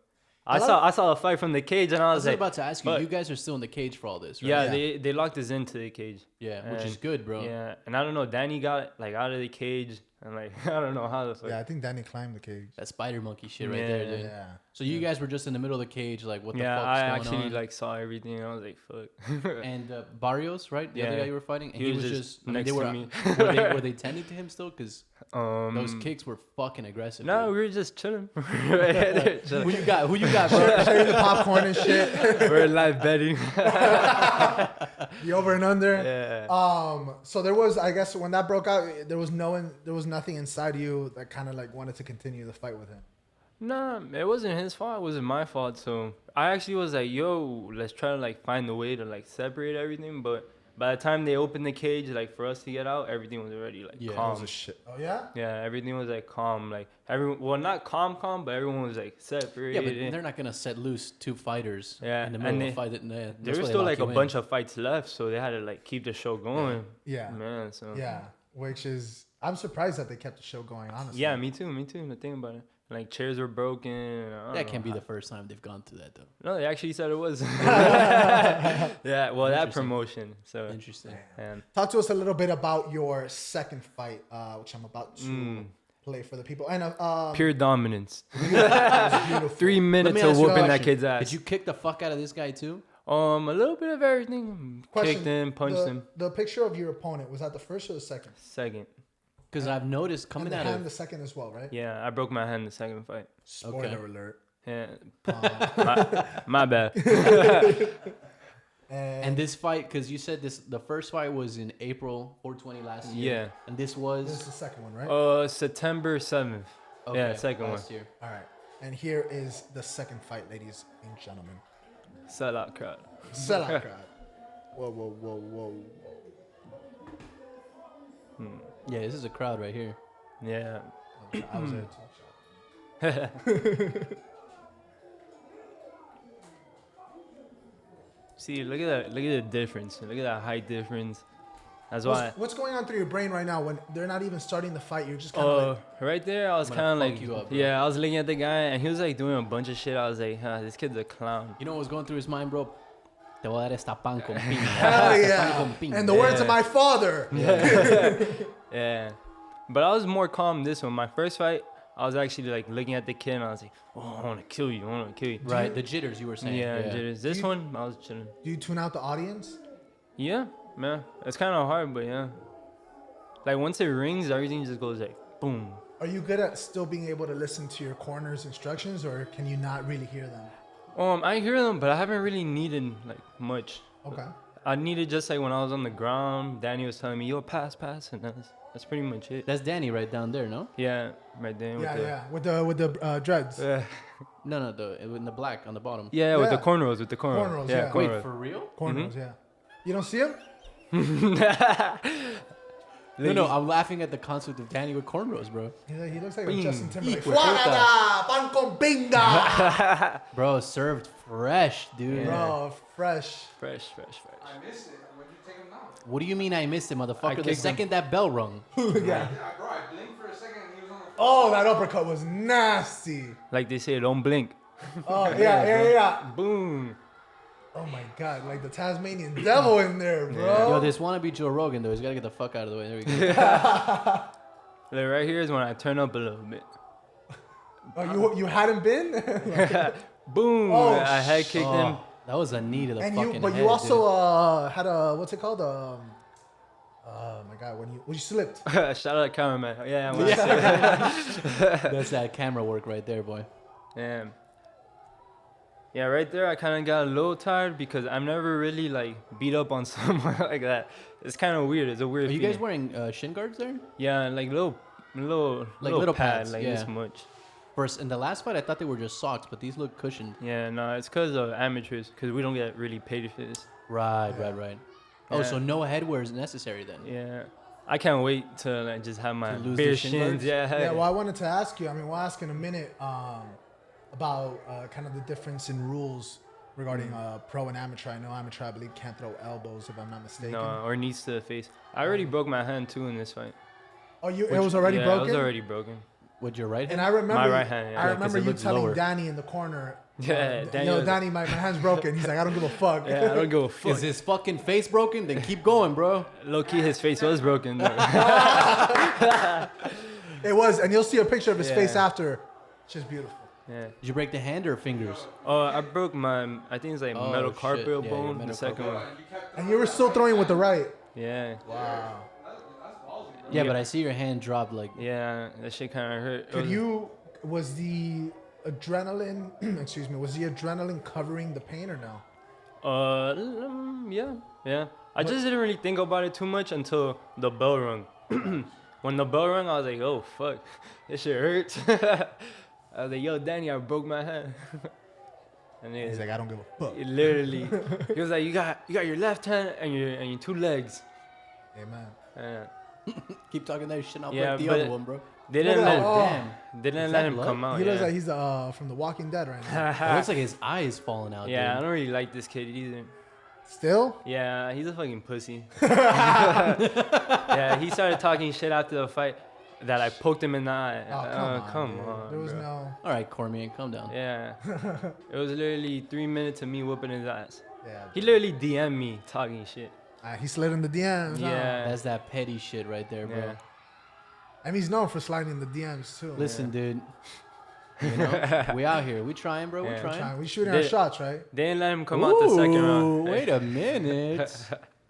I saw a fight from the cage and I I was was like, about to ask you. but- You guys are still in the cage for all this, right? yeah, they locked us into the cage. Yeah, which is And- good, bro. Yeah, and I don't know, Danny got like out of the cage and like I don't know how the fuck. Yeah, I think Danny climbed the cage. That spider monkey shit right Yeah. there, dude. Yeah. So you guys were just in the middle of the cage, like, what the Yeah, fuck's I going actually on? like saw everything and I was like, fuck. And Barrios, right? The other Yeah. guy you were fighting? And He was just I mean, next they to were, me. were they tending to him still? Because those kicks were fucking aggressive. No, dude. we were just chilling. We're Who you got? Who you got, bro? Show you the popcorn and shit. live betting. The over and under. Yeah. So there was, I guess, when that broke out, there was nothing inside you that kind of like wanted to continue the fight with him. Nah, it wasn't his fault. It wasn't my fault. So I actually was like, yo, let's try to like find a way to like separate everything. But by the time they opened the cage, like for us to get out, everything was already like Yeah, it calm. Shit. Oh yeah. Yeah, everything was like calm. Like everyone, well, not calm, but everyone was like Yeah, separated. but they're not gonna set loose two fighters Yeah, in the middle and of a fight. That's there why was they still lock like you a in. bunch of fights left, so they had to like keep the show going. Yeah. Man, so Yeah. Which is, I'm surprised that they kept the show going. Honestly. yeah, me too. The thing about it, Like chairs were broken. I That don't can't know be the first time they've gone through that though. No, they actually said it was. Yeah, well, that Interesting. promotion. So, Interesting. and Talk to us a little bit about your second fight, which I'm about to play for the people. And pure dominance. beautiful. 3 Let minutes me of ask you a whooping that question. kid's ass. Did you kick the fuck out of this guy too? A little bit of everything. Question, Kicked him, punched him. The picture of your opponent, was that the first or the second? Second. Because I've noticed And coming the out hand, of the second as well, right? Yeah, I broke my hand in the second fight. Spoiler Okay. alert. Yeah. My bad. and this fight, because you said the first fight was in April 420 last year. Yeah. And this This is was the second one, right? September 7th. Yeah, second one. last year. All right. And here is the second fight, ladies and gentlemen. Sellout crowd. Sellout crowd. Whoa, whoa, whoa, whoa, whoa. Yeah, this is a crowd right here. Yeah. I was there too. See, look at that. Look at the difference. Look at that height difference. That's why. What's going on through your brain right now when they're not even starting the fight? You're just kind of like, Right there, I was I'm kind gonna of fuck like, you up, bro. yeah, I was looking at the guy and he was like doing a bunch of shit. I was like, this kid's a clown. You know what was going through his mind, bro? Te voy a dar esta pan con piña. hell Esta pan yeah. con piña. And the words of my father. Yeah, but I was more calm this one. My first fight, I was actually like looking at the kid and I was like, oh, I want to kill you. I want to kill you. Right, the jitters you were saying. Yeah, jitters. This one, I was chilling. Do you tune out the audience? Yeah, man. It's kind of hard, but yeah. Like once it rings, everything just goes like boom. Are you good at still being able to listen to your corner's instructions, or can you not really hear them? I hear them, but I haven't really needed like much. Okay. I needed just like when I was on the ground, Danny was telling me, yo, pass, and that's pretty much it. That's Danny right down there, no? Yeah, right there. Yeah, with the dreads. No, in the black on the bottom. Yeah, with the Yeah. cornrows, Cornrows, yeah. Wait, cornrows. for real? Cornrows, yeah. You don't see him? No, I'm laughing at the concept of Danny with cornrows, bro. He looks like a Bing. Justin Timberlake. Hijo de puta. Florida, pan con pinga. Bro, served fresh, dude. Bro, fresh. Fresh. I missed it. When you take him now? What do you mean I missed it, motherfucker? The kicked him. second that bell rung. Yeah. Bro, I blinked for a second and he was on the floor. Oh, that uppercut was nasty. Like they say, don't blink. Oh, yeah. Boom. Oh my God, like the Tasmanian devil in there, bro. Yo, this wannabe Joe Rogan, though, he's got to get the fuck out of the way. There we go. Like right here is when I turn up a little bit. Oh, you hadn't been? Boom. Oh, I head kicked him. Oh, that was a knee to the And fucking you, but head, you also had a, what's it called? Oh my God, when you slipped. Shout out cameraman. Yeah, dude. That's that camera work right there, boy. Damn. Yeah, right there I kind of got a little tired because I've never really like beat up on someone like that. It's kind of weird. It's a weird Are you guys feeling. wearing shin guards there? Yeah, like little little pad, pads, like yeah. this much. First, in the last fight, I thought they were just socks, but these look cushioned. Yeah, no, it's because of amateurs, because we don't get really paid for this. Right. Oh, Yeah. so no headwear is necessary then? Yeah, I can't wait to like just have my To lose bare the shin shins. guards? Yeah, Yeah, well, I wanted to ask you. I mean, we'll ask in a minute about kind of the difference in rules regarding pro and amateur. I know amateur, I believe, can't throw elbows, if I'm not mistaken. no, or knees to the face. I already broke my hand too in this fight. Oh, it was already yeah, broken? it was already broken. With your right hand? And I remember, My right hand, yeah. I Yeah, 'cause remember it you looks telling lower. Danny in the corner, Yeah, Danny yo, was- Danny, my hand's broken. He's like, I don't give a fuck. Yeah, I don't give a fuck. Is his fucking face broken? Then keep going, bro. Low key, his face was broken. Though. It was, and you'll see a picture of his Yeah. face after. It's just beautiful. Yeah. Did you break the hand or fingers? Oh, I broke my. I think it's like Oh, shit. metacarpal Yeah, your bone. The metacarpal. second one. And you kept And you were still throwing with the right. Yeah. Wow. that's ballsy, bro. Yeah, but I see your hand drop like. Yeah, that shit kind of hurt. It Could was- you, was the adrenaline, excuse me, was the adrenaline covering the pain or no? Yeah. I just didn't really think about it too much until the bell rung. When the bell rung, I was like, oh fuck, this shit hurts. I was like, yo, Danny, I broke my hand. And He's it, like, I don't give a fuck. it literally, he was like, you got your left hand and your two legs. Amen. Keep talking that shit, not Yeah, like the but- other one, bro. They didn't Look at let, that. Oh. Damn. they didn't Is let that him blood? come out. He looks yeah. like he's from The Walking Dead right now. It looks like his eye is falling out. Yeah, I dude. don't really like this kid either. Still? Yeah, he's a fucking pussy. Yeah, he started talking shit after the fight. that I poked him in the eye. Oh, Come dude. on, There was bro. no. All right, Cormier, calm down. Yeah. It was literally 3 minutes of me whooping his ass. Yeah. He literally DM'd me talking shit. He slid in the DMs. Yeah. That's that petty shit right there, bro. Yeah. And he's known for sliding in the DMs too. Listen, dude. You know, we out here. We trying, bro. We Yeah. trying. We shooting our shots, right? They didn't let him come out the second round. Wait a minute.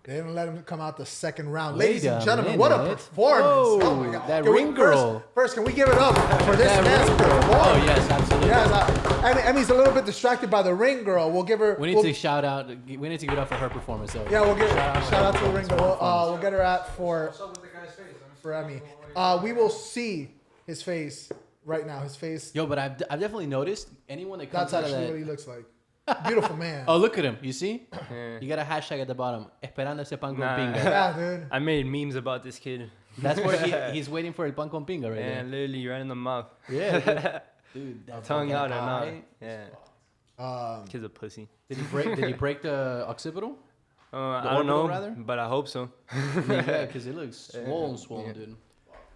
They didn't let him come out the second round. Wait Ladies and a gentlemen, what a minute. performance. Whoa, Oh my God. that Can we ring girl. First, can we give it up for this That man's ring girl. performance? Oh, yes, absolutely. Yes, Emi's a little bit distracted by the ring girl. We'll give her. We need to shout out. We need to give it up for her performance, though. Yeah, we'll give Shout shout out to the ring girl. performance. We'll get her at for What's up with the guy's face? for Emi. We will see his face right now. His face. Yo, but I've definitely noticed anyone that comes That's out of actually that. what he looks like. Beautiful man. Oh, look at him. You see? Yeah. You got a hashtag at the bottom. Esperando ese pan con Nah. pinga. Yeah, dude. I made memes about this kid. That's where he's waiting for el pan con pinga right And literally right in the mouth. there. Yeah. Dude, that Tongue fucking out or not. eye. Yeah. Kid's a pussy. Did he break the occipital? I The don't know, orbital, rather? but I hope so. Yeah, because it looks swollen, Yeah. dude.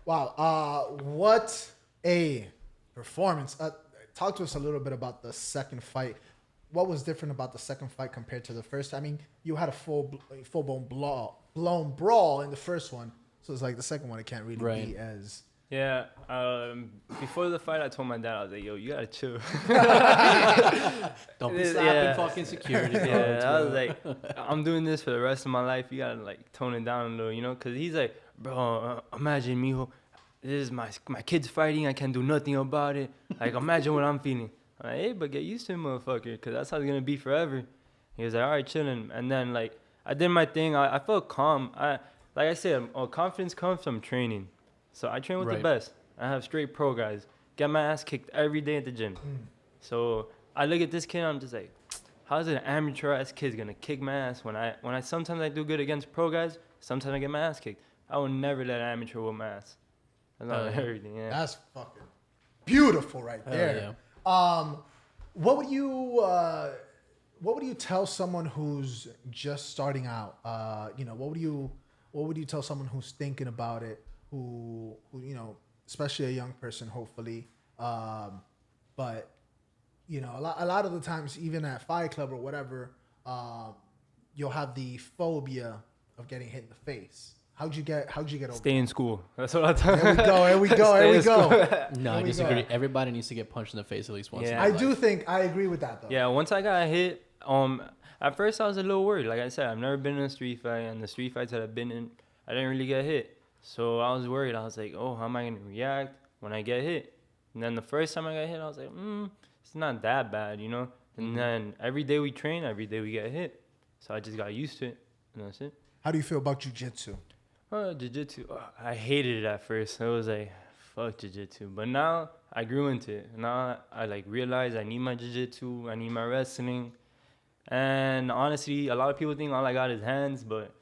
Wow. What a performance. Talk to us a little bit about the second fight. What was different about the second fight compared to the first? I mean, you had a full-blown brawl in the first one. So it's like the second one, it can't really be as... Yeah. Before the fight, I told my dad, I was like, yo, you gotta chill. Don't be Yeah. slapping fucking security. Yeah, guards, I was bro. like, I'm doing this for the rest of my life. You gotta like tone it down a little, you know? Cause he's like, bro, imagine mijo, this is my kid's fighting. I can't do nothing about it. Like, imagine what I'm feeling. I'm like, hey, but get used to it, motherfucker, cause that's how it's gonna be forever. He was like, all right, chilling. And then like, I did my thing. I felt calm. Like I said, confidence comes from training. So I train with the Right. best. I have straight pro guys. Get my ass kicked every day at the gym. So I look at this kid, I'm just like, how's an amateur ass kid gonna kick my ass when I sometimes I do good against pro guys, sometimes I get my ass kicked. I will never let an amateur whoop my ass. That's not Hell yeah. everything. Yeah. That's fucking beautiful right Hell there. What would you tell someone who's just starting out? What would you tell someone who's thinking about it, who especially a young person, hopefully. But a lot of the times, even at Fight Club or whatever, you'll have the phobia of getting hit in the face. How'd you get over Stay in school. That's what I tell Here we go. No, I Here we disagree. go. Everybody needs to get punched in the face at least once. Yeah. in I their do life. think I agree with that though. Yeah, once I got hit, at first I was a little worried. Like I said, I've never been in a street fight, and the street fights that I've been in, I didn't really get hit. So I was worried. I was like, oh, how am I gonna react when I get hit? And then the first time I got hit, I was like, it's not that bad, you know? And then every day we train, every day we get hit. So I just got used to it, and that's it. How do you feel about jiu-jitsu? Jiu-jitsu, I hated it at first. I was like, fuck jiu-jitsu. But now I grew into it. Now I like realize I need my jiu-jitsu, I need my wrestling. And honestly, a lot of people think all I got is hands, but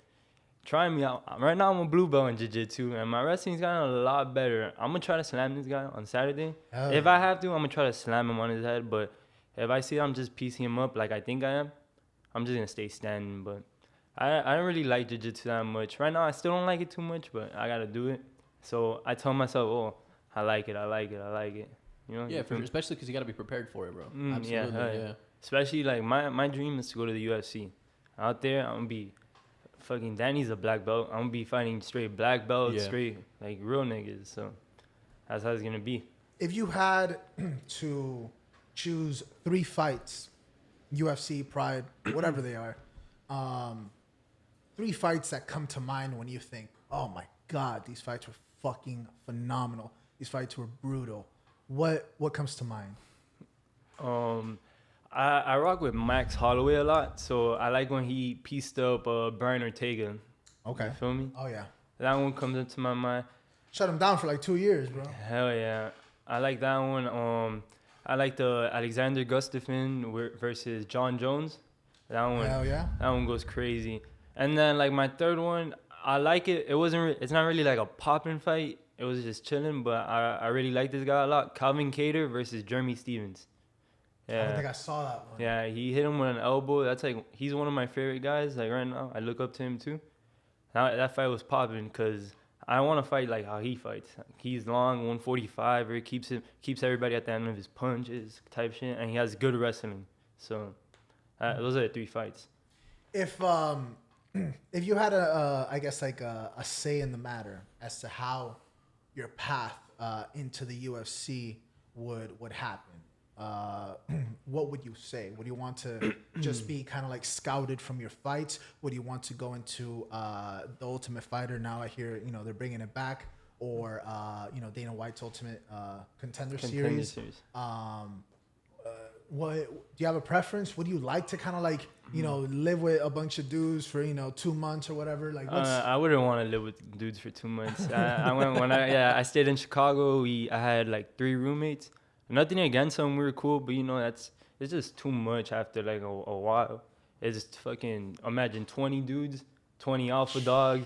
try me out. Right now I'm a blue belt in jiu-jitsu, and my wrestling's gotten a lot better. I'm gonna try to slam this guy on Saturday. Hell If yeah. I have to, I'm gonna try to slam him on his head. But if I see I'm just piecing him up like I think I am, I'm just gonna stay standing. But I don't really like jiu-jitsu that much. Right now I still don't like it too much, but I gotta do it. So I tell myself, oh, I like it. You know? Yeah, especially because you got to be prepared for it, bro. Yeah, Absolutely, hell yeah. Especially like my dream is to go to the UFC. Out there, I'm gonna be fucking Danny's a black belt. I'm gonna be fighting straight black belts, Yeah. straight like real niggas. So that's how it's gonna be. If you had to choose 3 fights, UFC, Pride, whatever they are, 3 fights that come to mind when you think, oh my God, these fights were fucking phenomenal. These fights were brutal. What comes to mind? I rock with Max Holloway a lot, so I like when he pieced up Brian Ortega. Okay. You feel me? Oh yeah. That one comes into my mind. Shut him down for like 2 years, bro. Hell yeah. I like that one. I like the Alexander Gustafsson versus John Jones. That one. Hell yeah. That one goes crazy. And then like my third one, I like it. It's not really like a popping fight. It was just chilling, but I really like this guy a lot. Calvin Kattar versus Jeremy Stevens. I don't think Yeah. I saw that one. Yeah, he hit him with an elbow. That's like, he's one of my favorite guys. Like right now, I look up to him too. That fight was popping because I want to fight like how he fights. He's long, 145, or keeps everybody at the end of his punches type shit, and he has good wrestling. So those are the 3 fights. If you had I guess like a say in the matter as to how your path into the UFC would happen, what would you say? Would you want to just be kind of like scouted from your fights? Would you want to go into the Ultimate Fighter? Now I hear they're bringing it back, or Dana White's Ultimate Contender Series. What do you have a preference? Would you like to kind of like live with a bunch of dudes for 2 months or whatever? Like, I wouldn't want to live with dudes for 2 months. I stayed in Chicago. I had like 3 roommates. Nothing against them, we were cool, but it's just too much after like a while. It's just fucking, imagine 20 dudes, 20 alpha dogs,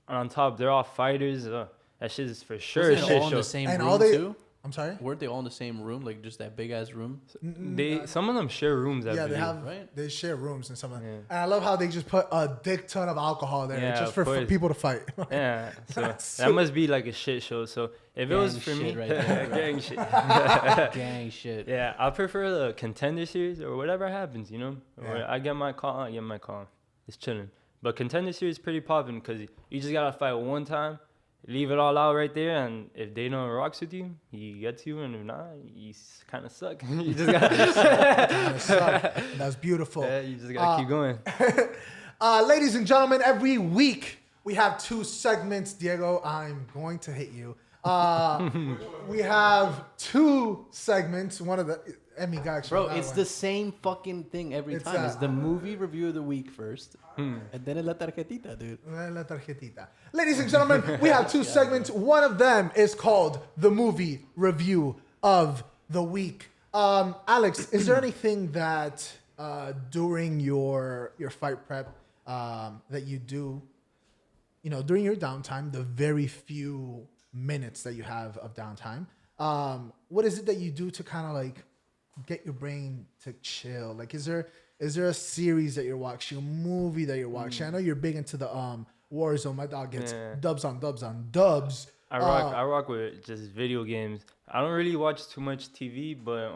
and on top they're all fighters. That shit is for sure. Wasn't it all in the same room too? I'm sorry? Weren't they all in the same room, like just that big ass room? Some of them share rooms. They share rooms and something. Yeah. And I love how they just put a dick ton of alcohol there just for people to fight. Yeah, so that must be like a shit show. So if it was for me, right there, gang shit, gang shit. Yeah, I prefer the Contender Series or whatever happens. Yeah. Or I get my call, It's chilling. But Contender Series is pretty popping because you just gotta fight one time. Leave it all out right there, and if Dana rocks with you, he gets you, and if not, you kind of suck. You just gotta That's beautiful. Yeah, you just gotta keep going. Ladies and gentlemen, every week we have 2 segments. Diego, I'm going to hit you. We have 2 segments. One of the Emi got Bro, it's the same fucking thing every time. It's the movie review of the week first, and then la tarjetita, dude. La tarjetita. Ladies and gentlemen, we have 2 segments. One of them is called the movie review of the week. Alex, is there anything that during your fight prep that you do, during your downtime, the very few minutes that you have of downtime, what is it that you do to kind of like get your brain to chill? Like, is there a series that you're watching, a movie that you're watching? I know you're big into the Warzone. My dog gets dubs on dubs on dubs. I rock with just video games. I don't really watch too much TV, but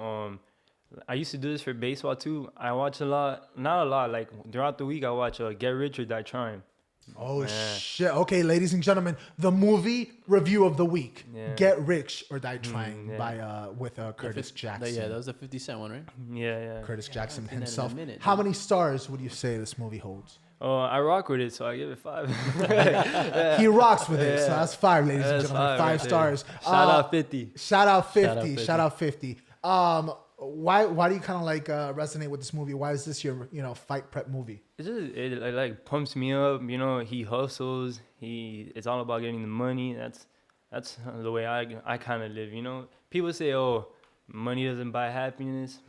I used to do this for baseball too. I watch a lot, not a lot. Like throughout the week, I watch Get Rich or Die Trying. Oh shit! Okay, ladies and gentlemen, the movie review of the week: Get Rich or Die Trying by with Curtis Jackson. Yeah, that was the 50 Cent one, right? Yeah. Curtis Jackson himself. Minute, how many stars would you say this movie holds? Oh, I rock with it, so I give it 5. He rocks with it, so that's 5, ladies and gentlemen. 5 stars. Shout out 50. Shout out 50. Shout out 50. Why do you kind of like resonate with this movie? Why is this your fight prep movie? It like pumps me up. He hustles. It's all about getting the money. That's the way I kind of live. People say, oh, money doesn't buy happiness.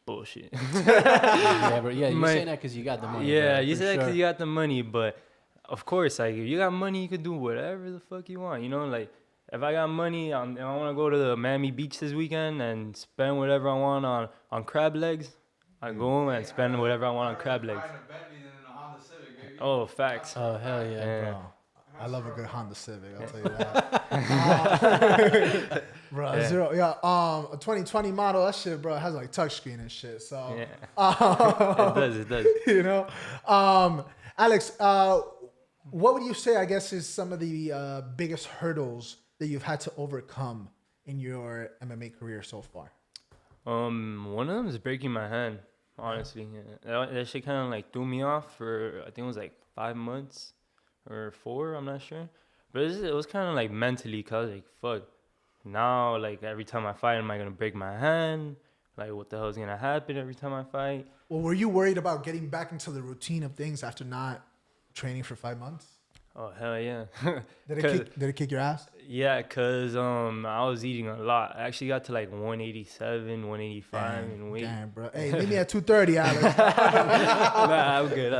Bullshit. Yeah, but you're saying that because you got the money. Yeah, bro, you say that sure. because you got the money, but of course, like if you got money, you could do whatever the fuck you want. Like if I got money, I want to go to the Miami Beach this weekend and spend whatever I want on crab legs. I go and spend whatever I want on crab legs. Oh, facts. Oh hell yeah, Bro, I love a good Honda Civic. I'll tell you that. Bro, a 2020 model. That shit, bro, it has like touchscreen and shit. So It does. Alex, what would you say? I guess is some of the biggest hurdles that you've had to overcome in your MMA career so far? One of them is breaking my hand. Honestly, that shit kind of like threw me off for I think it was like 5 months or 4. I'm not sure, but it was kind of like mentally, cause I was like, fuck. Now, like every time I fight, am I gonna break my hand? Like, what the hell is gonna happen every time I fight? Well, were you worried about getting back into the routine of things after not training for 5 months? Oh hell yeah! Did it kick your ass? Yeah, cause I was eating a lot. I actually got to like 187, 185 in weight. Damn, bro. Hey, leave me at 230, Alex. Nah, I'm good.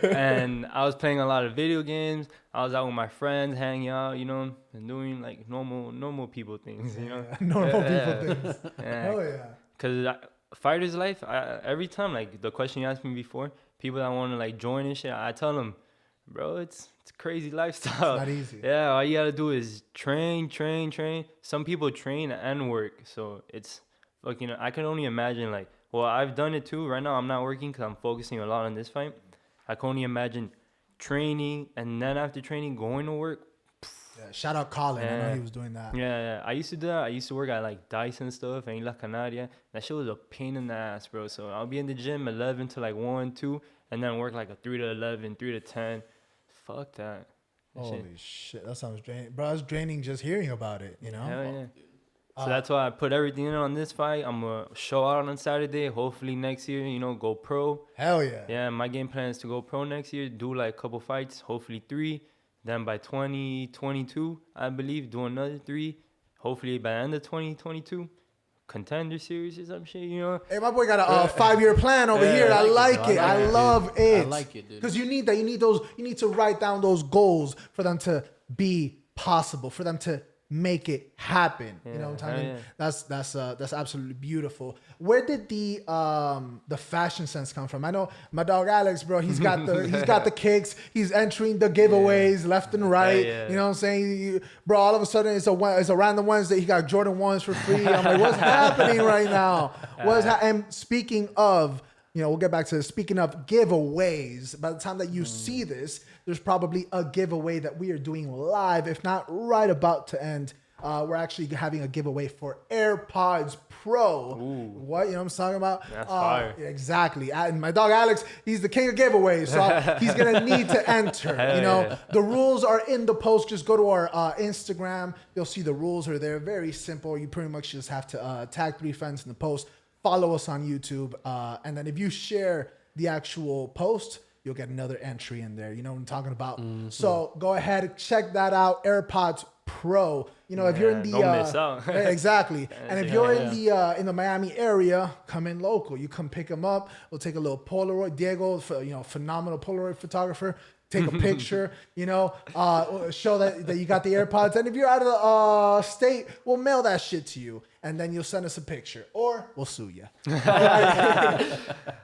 And I was playing a lot of video games. I was out with my friends, hanging out, and doing like normal people things, Normal people things. Yeah. Hell yeah. Cause fighter's life. Every time, like the question you asked me before, people that want to like join and shit, I tell them, Bro, it's a crazy lifestyle. It's not easy. Yeah, all you gotta do is train. Some people train and work, so it's fucking. I can only imagine like. Well, I've done it too. Right now, I'm not working because I'm focusing a lot on this fight. I can only imagine training and then after training going to work. Yeah, shout out Colin. I know Yeah. he was doing that. Yeah, I used to do that. I used to work at like Dice and stuff and La Canaria. That shit was a pain in the ass, bro. So I'll be in the gym 11 to like 1, 2, and then work like a 3 to 11, 3 to 10. Fuck that. That shit. Holy shit, that sounds draining, bro. It's draining just hearing about it. You know. Hell yeah. So that's why I put everything in on this fight. I'm gonna show out on Saturday. Hopefully next year, go pro. Hell yeah. Yeah, my game plan is to go pro next year. Do like a couple fights, hopefully 3. Then by 2022, I believe, do another 3. Hopefully by the end of 2022, contender series or some shit, Hey, my boy got a 5-year plan over here. I like it. I love it. I like it, dude. Because you need that. You need those. You need to write down those goals for them to be possible, for them to make it happen. You know what I'm talking? Yeah. That's absolutely beautiful. Where did the fashion sense come from? I know my dog Alex, bro. He's got the kicks. He's entering the giveaways left and right. Yeah. You know what I'm saying, bro? All of a sudden it's a random Wednesday. He got Jordan 1s for free. I'm like, what's happening right now? And speaking of, we'll get back to this. Speaking of giveaways, by the time that you see this, there's probably a giveaway that we are doing live, if not right about to end. We're actually having a giveaway for AirPods Pro. Ooh. What? You know what I'm talking about? That's fire. Exactly. And my dog Alex, he's the king of giveaways, so he's going to need to enter. Yeah. The rules are in the post. Just go to our Instagram. You'll see the rules are there. Very simple. You pretty much just have to tag 3 friends in the post. Follow us on YouTube. And then if you share the actual post, you'll get another entry in there. You know what I'm talking about? Mm-hmm. So go ahead, check that out. AirPods Pro. If you're in the don't miss out. Exactly. And if you're in the Miami area, come in local. You come pick them up. We'll take a little Polaroid. Diego, phenomenal Polaroid photographer. Take a picture, show that you got the AirPods. And if you're out of the state, we'll mail that shit to you. And then you'll send us a picture. Or we'll sue you.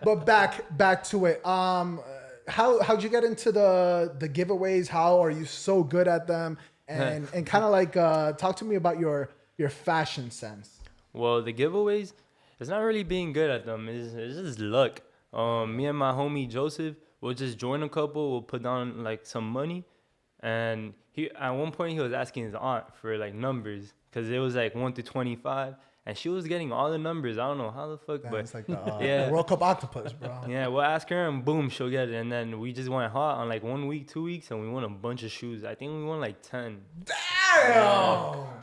But back to it. How'd you get into the giveaways? How are you so good at them? And kind of like talk to me about your fashion sense. Well, the giveaways, it's not really being good at them. It's just luck. Me and my homie Joseph, we'll just join a couple. We'll put down like some money, and at one point he was asking his aunt for like numbers because it was like 1 to 25, and she was getting all the numbers. I don't know how the fuck, but it's like the World Cup octopus, bro. Yeah, we'll ask her and boom, she'll get it. And then we just went hot on like 1 week, 2 weeks, and we won a bunch of shoes. I think we won like 10. Damn.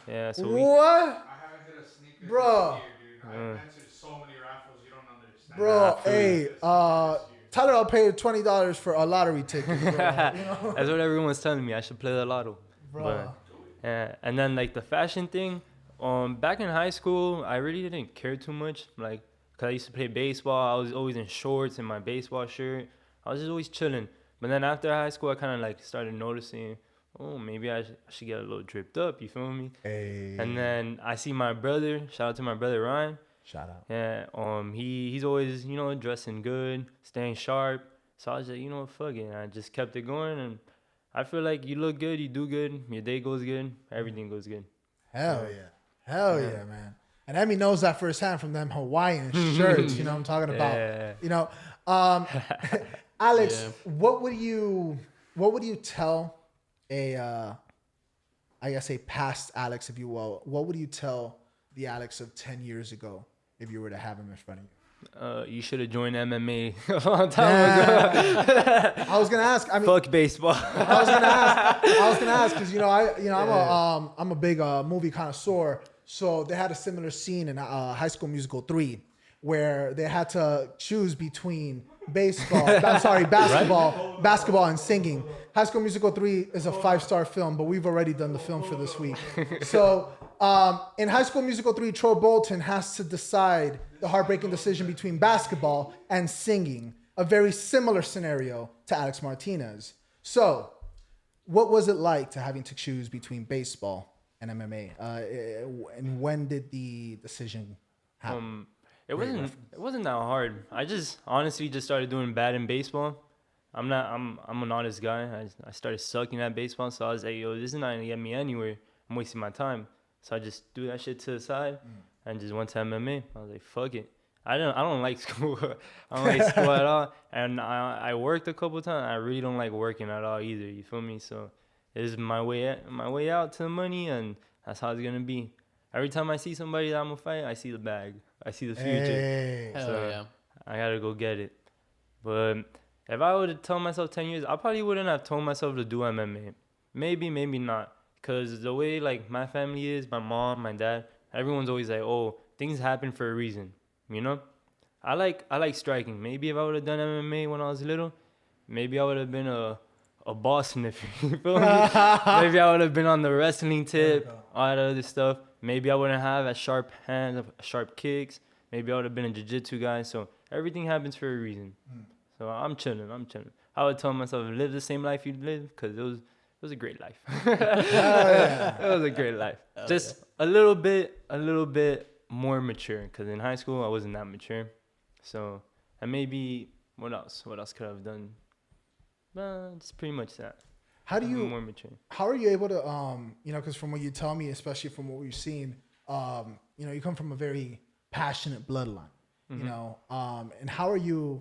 Yeah, so What? I haven't hit a sneaker Bro. this year, dude. I've entered so many raffles, you don't understand. Bro, hey, Tyler, I'll pay $20 for a lottery ticket, bro. That's what everyone's telling me. I should play the lotto. Bro. But, yeah, and then like the fashion thing. Back in high school, I really didn't care too much. Like, cause I used to play baseball. I was always in shorts and my baseball shirt. I was just always chilling. But then after high school, I kind of like started noticing, maybe I should get a little dripped up. You feel me? Hey. And then I see my brother. Shout out to my brother Ryan. Shout out. Yeah. He's always dressing good, staying sharp. So I was like, fuck it. And I just kept it going, and I feel like you look good, you do good, your day goes good, everything goes good. Hell yeah, man. And Emi knows that firsthand from them Hawaiian shirts. You know what I'm talking about. Yeah. Alex, what would you tell a past Alex, if you will? What would you tell the Alex of 10 years ago if you were to have him in front of you? You should have joined MMA a long time ago. I was gonna ask. I mean, fuck baseball. I was gonna ask because I'm a big movie connoisseur. So they had a similar scene in High School Musical 3 where they had to choose between basketball and singing. High School Musical 3 is a 5-star film, but we've already done the film for this week. So in High School Musical 3, Troy Bolton has to decide the heartbreaking decision between basketball and singing. A very similar scenario to Alex Martinez. So what was it like to having to choose between baseball and MMA? And when did the decision happen? It wasn't that hard. I just honestly just started doing bad in baseball. I'm an honest guy. I started sucking at baseball, so I was like, yo, this is not gonna get me anywhere. I'm wasting my time. So I just threw that shit to the side and just went to MMA. I was like, fuck it. I don't like school. I don't like school at all. And I worked a couple times. I really don't like working at all either. You feel me? So it's my way out to the money, and that's how it's gonna be. Every time I see somebody that I'm gonna fight, I see the bag. I see the future. Hey. Hell So yeah. I gotta go get it. But if I would have told myself 10 years, I probably wouldn't have told myself to do MMA. Maybe, maybe not. Because the way, like, my family is, my mom, my dad, everyone's always like, oh, things happen for a reason, you know? I like striking. Maybe if I would have done MMA when I was little, maybe I would have been a ball sniffer, you feel me? Maybe I would have been on the wrestling tip, all that other stuff. Maybe I wouldn't have as sharp hands, sharp kicks. Maybe I would have been a jiu-jitsu guy. So everything happens for a reason. So I'm chilling. I would tell myself, live the same life you live, because it was a great life. It was a great life. Just a little bit more mature, because in high school I wasn't that mature. So, and maybe what else could I have done? It's pretty much that. How do you more mature? How are you able to because from what you tell me, especially from what we've seen, you come from a very passionate bloodline, and how are you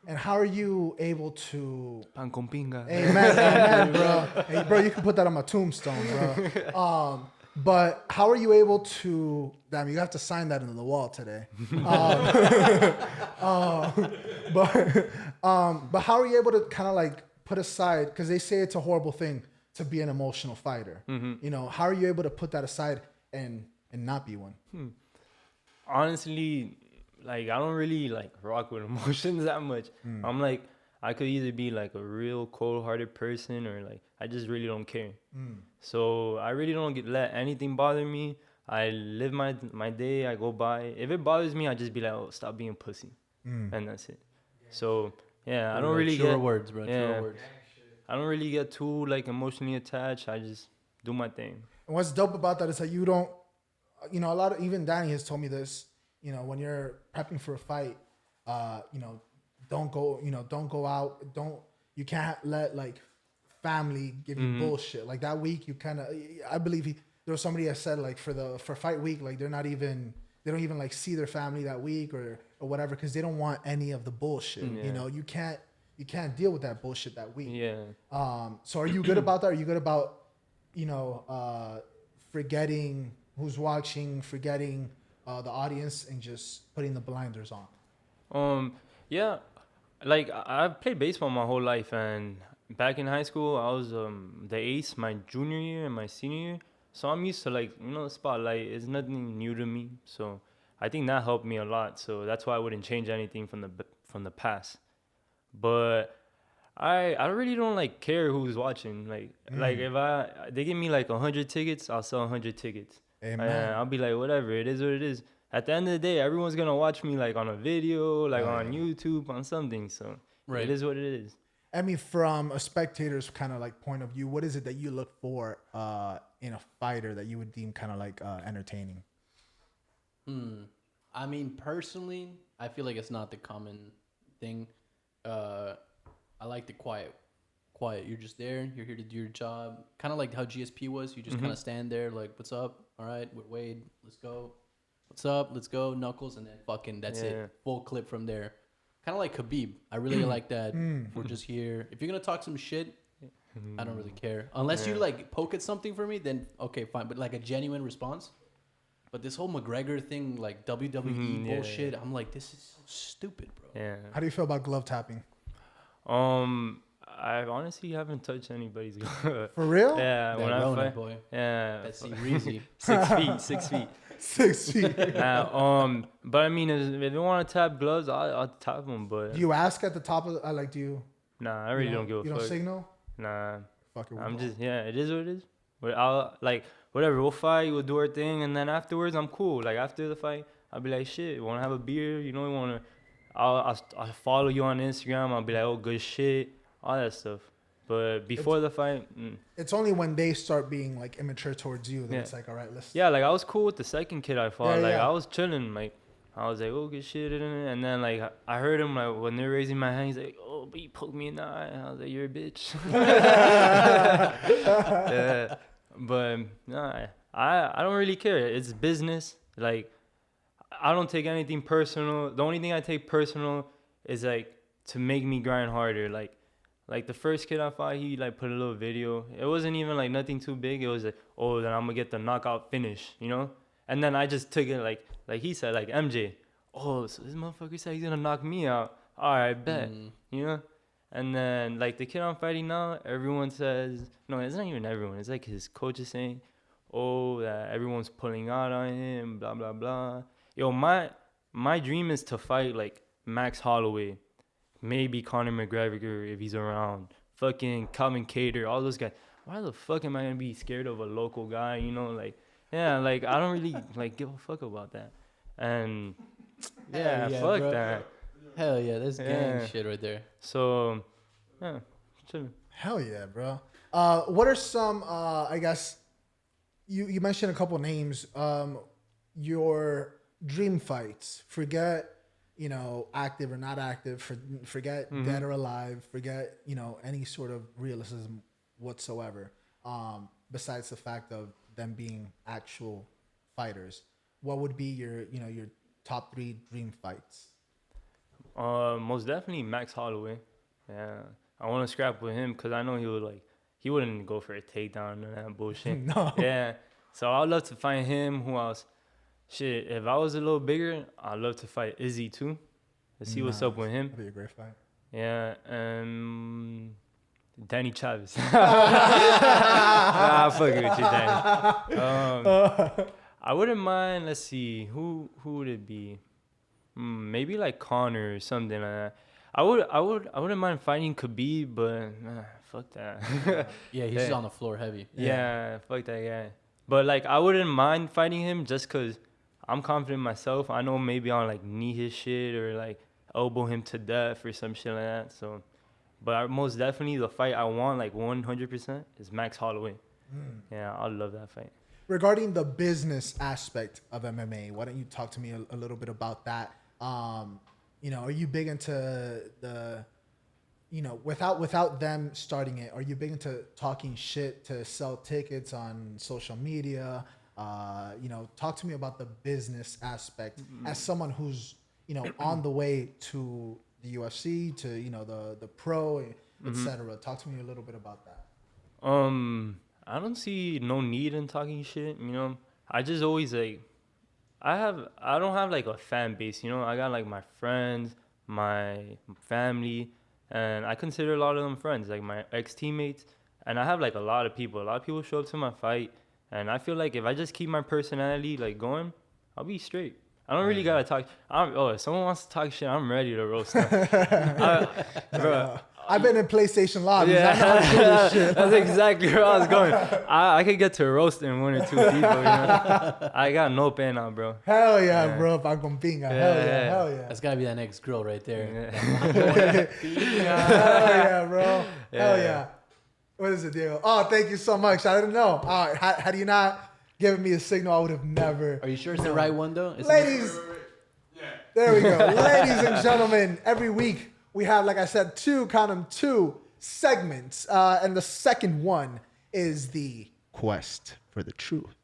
and how are you able to Pan con pinga. amen, bro. Hey, bro, you can put that on my tombstone, bro. But how are you able to? Damn, you have to sign that into the wall today. But how are you able to kind of like put aside? Because they say it's a horrible thing to be an emotional fighter. How are you able to put that aside and not be one? Honestly, like, I don't really like rock with emotions that much. I'm like, I could either be like a real cold-hearted person, or like I just really don't care. So I really don't let anything bother me. I live my day. I go by. If it bothers me, I just be like, oh, stop being a pussy, and that's it. So yeah, I don't really Truer get words, bro. yeah. Truer words. I don't really get too like emotionally attached. I just do my thing. And what's dope about that is that you don't, a lot of, even Danny has told me this, when you're prepping for a fight, don't go out, you can't let like family give you bullshit. Like that week, you kind of, I believe there was somebody that said like for fight week, like they don't even like see their family that week or whatever, because they don't want any of the bullshit. Yeah. You can't deal with that bullshit that week. Yeah. So are you good about that? Are you good about, forgetting who's watching, forgetting the audience, and just putting the blinders on? Yeah. Like, I've played baseball my whole life, and back in high school, I was the ace my junior year and my senior year. So I'm used to, like, the spotlight. It's nothing new to me. So I think that helped me a lot. So that's why I wouldn't change anything from the past. But I really don't like care who's watching. Like if they give me like 100 tickets, I'll sell 100 tickets. Amen. I'll be like, whatever, it is what it is. At the end of the day, everyone's gonna watch me like on a video, like on YouTube, on something. So it is what it is. Emi, from a spectator's kind of like point of view, what is it that you look for in a fighter that you would deem kind of like entertaining? I mean, personally, I feel like it's not the common thing. I like the quiet. You're just there. You're here to do your job. Kind of like how GSP was. You just kind of stand there like, what's up? All right, with Wade, let's go. What's up? Let's go. Knuckles, and then fucking that's it. Full clip from there. Kind of like Khabib. I really like that. We're just here. If you're going to talk some shit, I don't really care. Unless you like poke at something for me, then okay, fine. But like a genuine response. But this whole McGregor thing, like WWE bullshit, I'm like, this is so stupid, bro. Yeah. How do you feel about glove tapping? I honestly haven't touched anybody's glove. For real? Yeah. That when I Rona, fight, boy. yeah. That's Reezy. 6 feet. 6 feet. 6 feet. But I mean, if they want to tap gloves, I'll tap them. But Do you ask at the top of do you? Nah, I really don't give a fuck. You don't signal? Nah. Fuck it. I'm just, it is what it is. But I'll, like, whatever, we'll fight, we'll do our thing, and then afterwards, I'm cool. Like, after the fight, I'll be like, shit, you want to have a beer? You want to, I'll follow you on Instagram. I'll be like, oh, good shit, all that stuff. But before the fight, It's only when they start being, like, immature towards you that it's like, all right, let's... Yeah, like, I was cool with the second kid I fought. Yeah, I was chilling, like, I was like, oh, good shit. And then, like, I heard him, like, when they're raising my hand, he's like, oh, oh, but you poked me in the eye. I was like, you're a bitch. Yeah. But nah, I don't really care. It's business. Like, I don't take anything personal. The only thing I take personal is like to make me grind harder. Like the first kid I fought, he like put a little video. It wasn't even like nothing too big. It was like, oh, then I'm gonna get the knockout finish, you know? And then I just took it like he said, like MJ. Oh, so this motherfucker said he's gonna knock me out. All right, bet. You know? And then like the kid I'm fighting now, everyone says, no, it's not even everyone. It's like his coach is saying, oh, that everyone's pulling out on him, blah blah blah. Yo, my dream is to fight like Max Holloway, maybe Conor McGregor if he's around, fucking Calvin Kattar, all those guys. Why the fuck am I gonna be scared of a local guy? You know, like, yeah, like I don't really like give a fuck about that. And yeah, fuck bro. that. Hell yeah, that's gang shit right there. So, yeah, chilling. Hell yeah, bro. What are some? I guess you mentioned a couple names. Your dream fights. Forget, active or not active. Forget dead or alive. Forget, any sort of realism whatsoever. Besides the fact of them being actual fighters, what would be your top 3 dream fights? Most definitely Max Holloway. Yeah, I want to scrap with him because I know he wouldn't go for a takedown and that bullshit. No. Yeah, so I'd love to fight him. Who else? Shit, if I was a little bigger, I'd love to fight Izzy too. Let's see what's up with him. That'd be a great fight. Yeah, Danny Chavez. I'll fuck with you, Danny. I wouldn't mind. Let's see, who would it be? Maybe like Connor or something like that. I wouldn't mind fighting Khabib, but fuck that. Yeah, he's just on the floor heavy. Yeah, fuck that guy. But like, I wouldn't mind fighting him just cause I'm confident in myself. I know maybe I'll like knee his shit or like elbow him to death or some shit like that. So, but most definitely the fight I want like 100% is Max Holloway. Yeah, I love that fight. Regarding the business aspect of MMA, why don't you talk to me a little bit about that? Are you big into the, without them starting it, are you big into talking shit to sell tickets on social media? Talk to me about the business aspect as someone who's, on the way to the UFC, to, the pro, etc. Talk to me a little bit about that. I don't see no need in talking shit, I just always like, I don't have like a fan base, I got like my friends, my family, and I consider a lot of them friends, like my ex-teammates, and I have like a lot of people show up to my fight, and I feel like if I just keep my personality like going, I'll be straight. I don't really gotta talk. If someone wants to talk shit, I'm ready to roast them. Bro, I've been in PlayStation lobbies. yeah, I know how to do this shit. that's exactly where I was going. I could get to roasting 1 or 2 people. I got no pena, bro. Hell yeah, bro. Pagompinga. Hell yeah. That's gotta be that next girl right there. Hell yeah, bro. Hell yeah. What is it, Diego? Oh, thank you so much. I didn't know. All right, had you not given me a signal, I would have never. Are you sure it's the right one though? Ladies, Yeah. there we go. Ladies and gentlemen, every week we have, like I said, two segments. And the second one is the quest for the truth.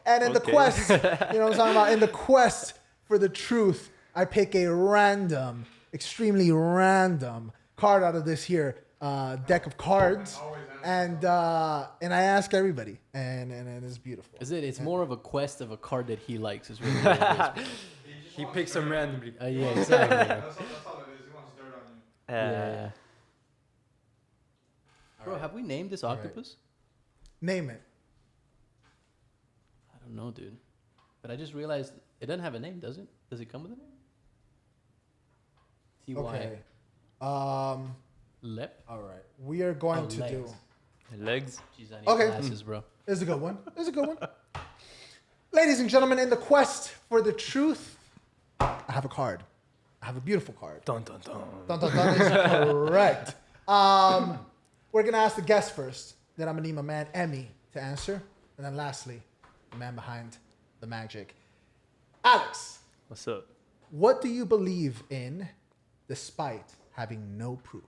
And in the quest, you know what I'm talking about? In the quest for the truth, I pick a random, extremely random card out of this here deck of cards. And I ask everybody, and it's beautiful. It's more of a quest of a card that he likes. Is really what it is. He picks them randomly. Yeah, exactly. That's all it is. He wants dirt on you. Yeah. Bro, have we named this octopus? Name it. I don't know, dude. But I just realized it doesn't have a name, does it? Does it come with a name? T-Y. Okay. Lep? All right. We are going to legs. do. Legs. Jeez, I need Okay. glasses, bro. This is a good one. Ladies and gentlemen, in the quest for the truth, I have a card. I have a beautiful card. Dun dun dun. Dun, dun, dun is correct. We're going to ask the guest first. Then I'm going to need my man, Emi, to answer. And then lastly, the man behind the magic. Alex, What's up? what do you believe in despite having no proof?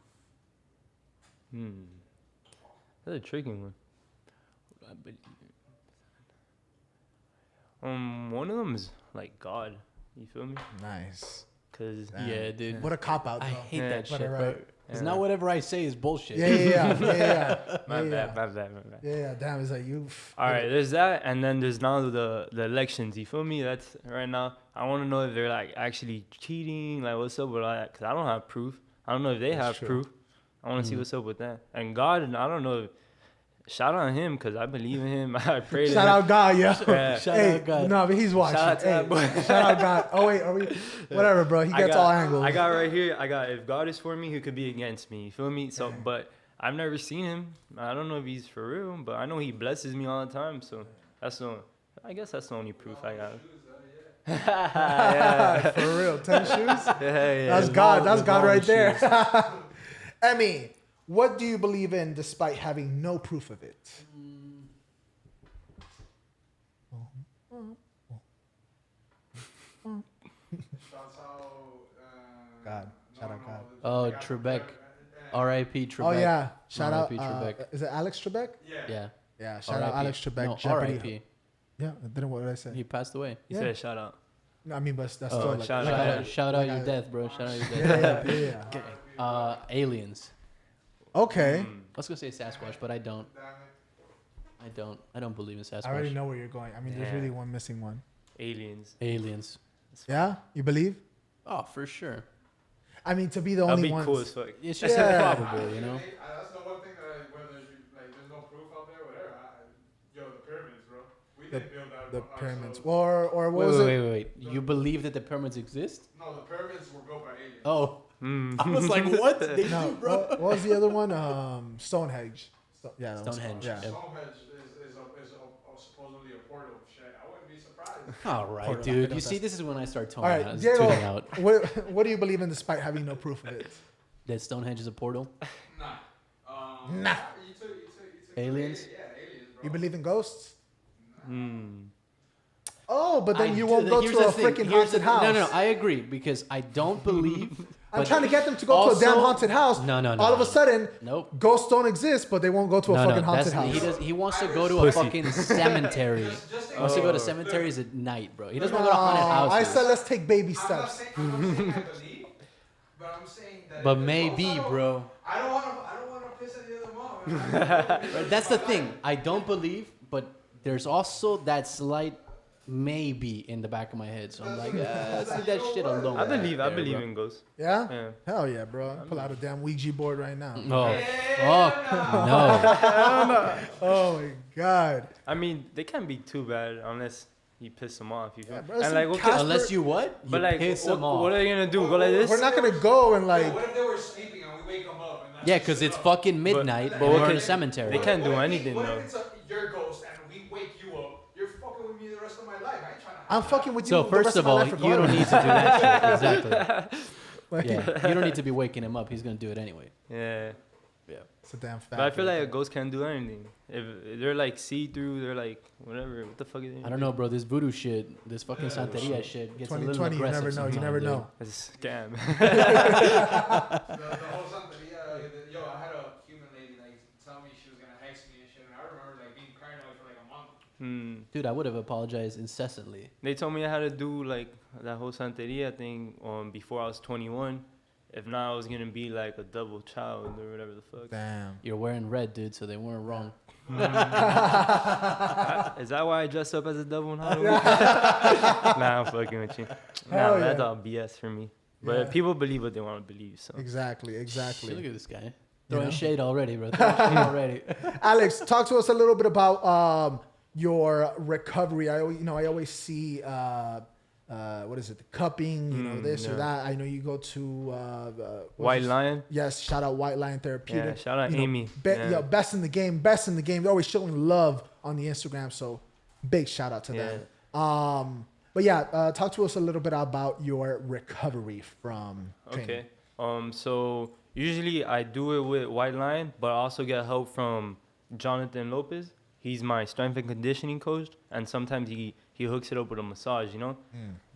That's a tricky one. One of them is like God. You feel me? Nice. Cause Damn. Yeah, dude. What a cop out, though. I hate Yeah, that but shit, right. bro. It's not whatever I say is bullshit. Yeah. my Yeah. bad. Yeah, damn, it's like you. All right, there's that, and then there's now the elections. You feel me? That's right now. I want to know if they're like actually cheating. Like, what's up with all that? Cause I don't have proof. I don't know if they That's have true. proof. I want to see what's up with that. And God, I don't know. Shout out him, cause I believe in him. I pray to him. Shout out God, yeah. Yeah. Shout Hey, out God. no, but he's watching. Shout out to that boy. Shout out God. Oh wait, are we? Whatever, bro. He gets all angles. I got right here. if God is for me, who could be against me? You feel me? So, but I've never seen him. I don't know if he's for real, but I know he blesses me all the time. So I guess that's the only proof I got. Yeah. For real, 10 shoes. Yeah. That's God. That's With God long right there. shoes. Emmy, what do you believe in despite having no proof of it? Shouts out. God. Shout out God. Oh, Trebek. R.I.P. Trebek. Oh yeah, shout out. R.I.P. Trebek. Is it Alex Trebek? Yeah. Yeah, shout out R.I.P. Alex Trebek. No, Jeopardy. R.I.P. Yeah, then what did I say? He passed away. He Yeah. said shout out. No, I mean, but that's Oh, still like, shout like out. a- Shout out like your a- death, bro. Shout out your death. Yeah. Aliens. Okay. I was gonna say Sasquatch, but I don't. I don't believe in Sasquatch. I already know where you're going. I mean, there's Yeah. really one missing one. Aliens. Aliens. Yeah, you believe? Oh, for sure. I mean, to be the That'd only be one. cool as fuck. It's just Yeah. improbable, you know. That's the one thing that whether like there's no proof out there, whatever. Yo, the pyramids, bro. We didn't build that. The ourselves. pyramids, or what Wait, was wait, it? wait. You believe that the pyramids exist? No, the pyramids were built by aliens. Oh, Mm. I was like, what? They No, do, bro. what was the other one? Stonehenge. Yeah, that was- Stonehenge. Yeah. Yep. Stonehenge is supposedly a portal. Shit, I wouldn't be surprised. All right, Portal. dude. You see, this is when I start All tuning right, out. Diego, Tuning out. what do you believe in despite having no proof of it? That Stonehenge is a portal. Nah. Nah. You took Aliens? Yeah, aliens, bro. You believe in ghosts? Mm. Oh, but then I you do- won't go here's to a the thing, freaking here's haunted the thing. house. No, I agree because I don't believe. I'm but trying to get them to go to a damn also- haunted house. No. All of a sudden, Nope. ghosts don't exist, but they won't go to a fucking haunted house. He wants to go to a fucking cemetery. He wants to go to cemeteries at night, bro. He doesn't want to go to haunted No, I houses. said let's take baby I'm not steps. saying I believe, but I'm saying that. But if there's maybe, ghosts, bro. I don't want to piss any of them off. Right, that's the thing. I don't believe, but there's also that slight maybe in the back of my head. So I'm like, let's leave that shit alone. I believe There, bro. in ghosts. Yeah? Yeah. Hell yeah, bro. Pull out a damn Ouija board right now. Oh, fuck no. Oh my god. I mean, they can't be too bad unless you piss them off. You feel? Yeah, bro, and some like, okay, Casper- Unless you what? You but like, piss what, them off. what are they gonna do? Go like this? We're not gonna go and like. What if they were sleeping and we wake them up? And that's Yeah, just because it's up? fucking midnight, but but we're what in can- a cemetery. they can't do What if anything, what though. if it's your ghost and we wake you up? You're fucking with me the rest of my life. I ain't trying to. I'm fucking with you. So the first rest of my all, life you don't regardless. need to do that shit. Exactly. Like, Yeah, you don't need to be waking him up. He's gonna do it anyway. Yeah. Yeah. It's a damn fact. But I feel right like a there. ghost can't do anything. If they're like see through, they're like whatever. What the fuck is it? I don't know, bro. This voodoo shit, this fucking Santeria shit gets a little 2020, you aggressive. never know. You sometimes, never dude. know. It's a scam. The whole Santeria, yo, I had a human lady like tell me she was gonna hex me and shit, and I remember like being paranoid for like a month. Dude, I would have apologized incessantly. They told me I had to do like that whole Santeria thing before I was 21. If not, I was gonna be like a double child or whatever the fuck. Damn. You're wearing red, dude, so they weren't wrong. Is that why I dress up as a devil in Halloween? Nah, I'm fucking with you. Nah, Hell that's yeah. all BS for me. But Yeah. people believe what they want to believe. So Exactly. Shit, look Exactly. at this guy. You Throwing know? shade already, bro. Throwing shade already. Alex, talk to us a little bit about your recovery. I always see what is it? The cupping, this or yeah. that. I know you go to White Lion. Yes, shout out White Lion Therapeutic. Yeah, shout out You know, Amy. Yo, best in the game, best in the game. They're always showing love on the Instagram, so big shout out to them. But yeah, talk to us a little bit about your recovery from training. Okay. So usually I do it with White Lion, but I also get help from Jonathan Lopez. He's my strength and conditioning coach, and sometimes he hooks it up with a massage,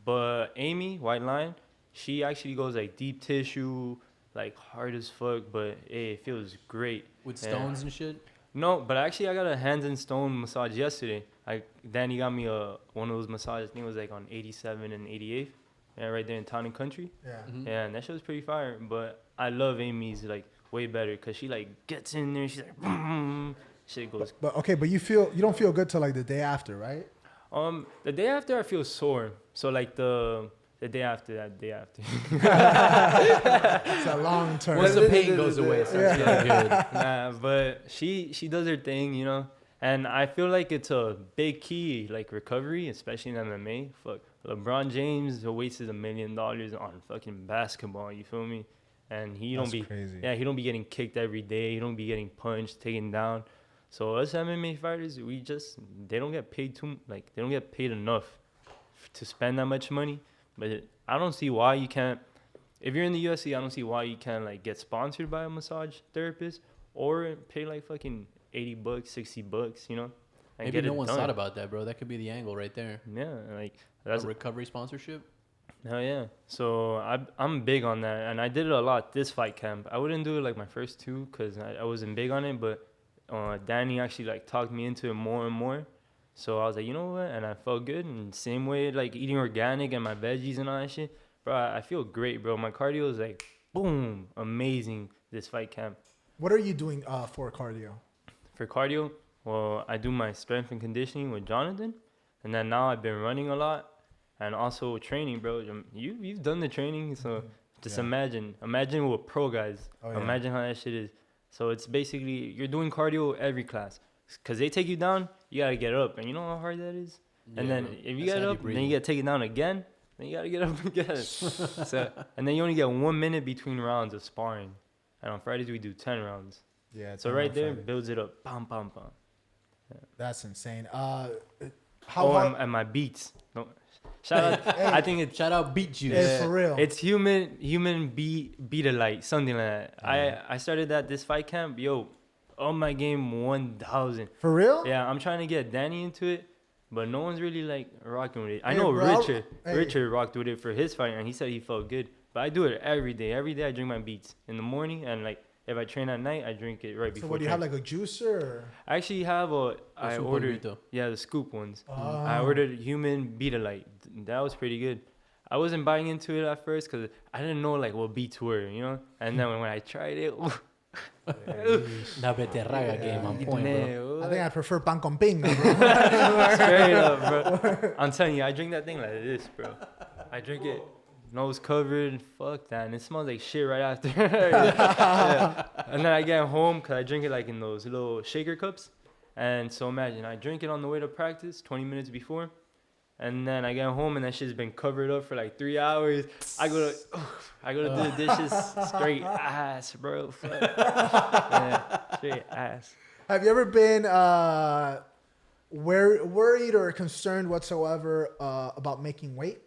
But Amy, White Lion, she actually goes like deep tissue, like hard as fuck, but hey, it feels great. With Yeah. stones and shit. No, but actually I got a hands and stone massage yesterday. Danny got me one of those massages. I think it was like on 87 and 88th. Yeah, right there in Town and Country. Yeah. Mhm. Yeah, and that shit was pretty fire. But I love Amy's like way better because she like gets in there. She's like, boom, shit goes. But okay, but you don't feel good till like the day after, right? The day after I feel sore. So like the day after that day after. It's a long term. Once the pain goes away, it starts feeling good. Nah, but she does her thing, you know. And I feel like it's a big key, like recovery, especially in MMA. Fuck, LeBron James wasted $1 million on fucking basketball. You feel me? And he That's don't be crazy. Yeah, he don't be getting kicked every day. He don't be getting punched, taken down. So us MMA fighters, they don't get paid they don't get paid enough to spend that much money. But I don't see why you can't. If you're in the UFC, I don't see why you can't like get sponsored by a massage therapist or pay like fucking $80, $60, you know. And Maybe get no it one's done. thought about that, bro. That could be the angle right there. Yeah, like A that's recovery sponsorship. hell yeah. So I'm big on that, and I did it a lot this fight camp. I wouldn't do it like my first two because I wasn't big on it, but Danny actually like talked me into it more and more. So I was like, you know what? And I felt good. And same way, like eating organic and my veggies and all that shit, bro. I feel great, bro. My cardio is like boom, amazing this fight camp. What are you doing for cardio? For cardio, well, I do my strength and conditioning with Jonathan, and then now I've been running a lot, and also training, bro. You've done the training, so just imagine with pro guys. Oh, yeah. Imagine how that shit is. So it's basically you're doing cardio every class, cause they take you down, you gotta get up, and you know how hard that is. And Yeah, then bro. if you That's get heavy up, then breathing. you get taken down again, then you gotta get up again. So and then you only get 1 minute between rounds of sparring, and on Fridays we do 10 rounds. Yeah. it's So on right there Friday. builds it up. Bam, bam, bam. That's insane. Oh, How and my beats. No, shout out. I think it's Shout out Beat Juice. It's for real. It's human beat alike, something like that. I started this fight camp. Yo, on my game 1,000. For real? Yeah, I'm trying to get Danny into it, but no one's really like rocking with it. I Hey, know bro, Richard. hey. Richard rocked with it for his fight, and he said he felt good. But I do it every day. Every day I drink my beats in the morning, and like if I train at night, I drink it right So before. what do you have, training. like a juicer? Or? I actually have I Super ordered burrito. the scoop ones. I Ah. ordered human beat-a-lite. That was pretty good. I wasn't buying into it at first because I didn't know like what beats were, you know. And then when I tried it, La beterraga game on point, bro. I think I prefer pan con pinga, bro. straight up, bro. I'm telling you, I drink that thing like this, bro. I drink it nose covered. Fuck that, and it smells like shit right after. Yeah. And then I get home because I drink it like in those little shaker cups. And so imagine I drink it on the way to practice, 20 minutes before. And then I get home and that shit's been covered up for like 3 hours. I go to do the dishes, straight ass, bro. Fuck. Yeah, straight ass. Have you ever been worried or concerned whatsoever about making weight?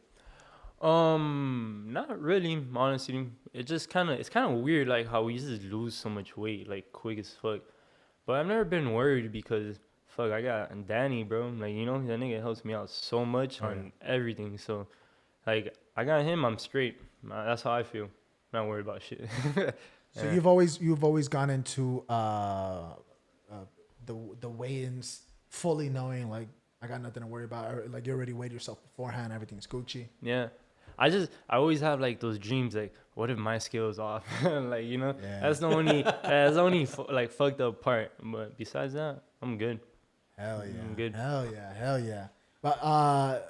Not really, honestly. It's kind of weird, like how we just lose so much weight, like quick as fuck. But I've never been worried because fuck, I got Danny, bro. Like, you know, that nigga helps me out so much on everything. So, like, I got him, I'm straight. That's how I feel. Not worried about shit. So you've always gone into the weigh-ins fully knowing like I got nothing to worry about. Or, like you already weighed yourself beforehand, everything's Gucci. Yeah. I always have like those dreams, like, what if my scale's off? Like, you know, that's the only like fucked up part. But besides that, I'm good. Hell yeah. I'm good. Hell yeah. But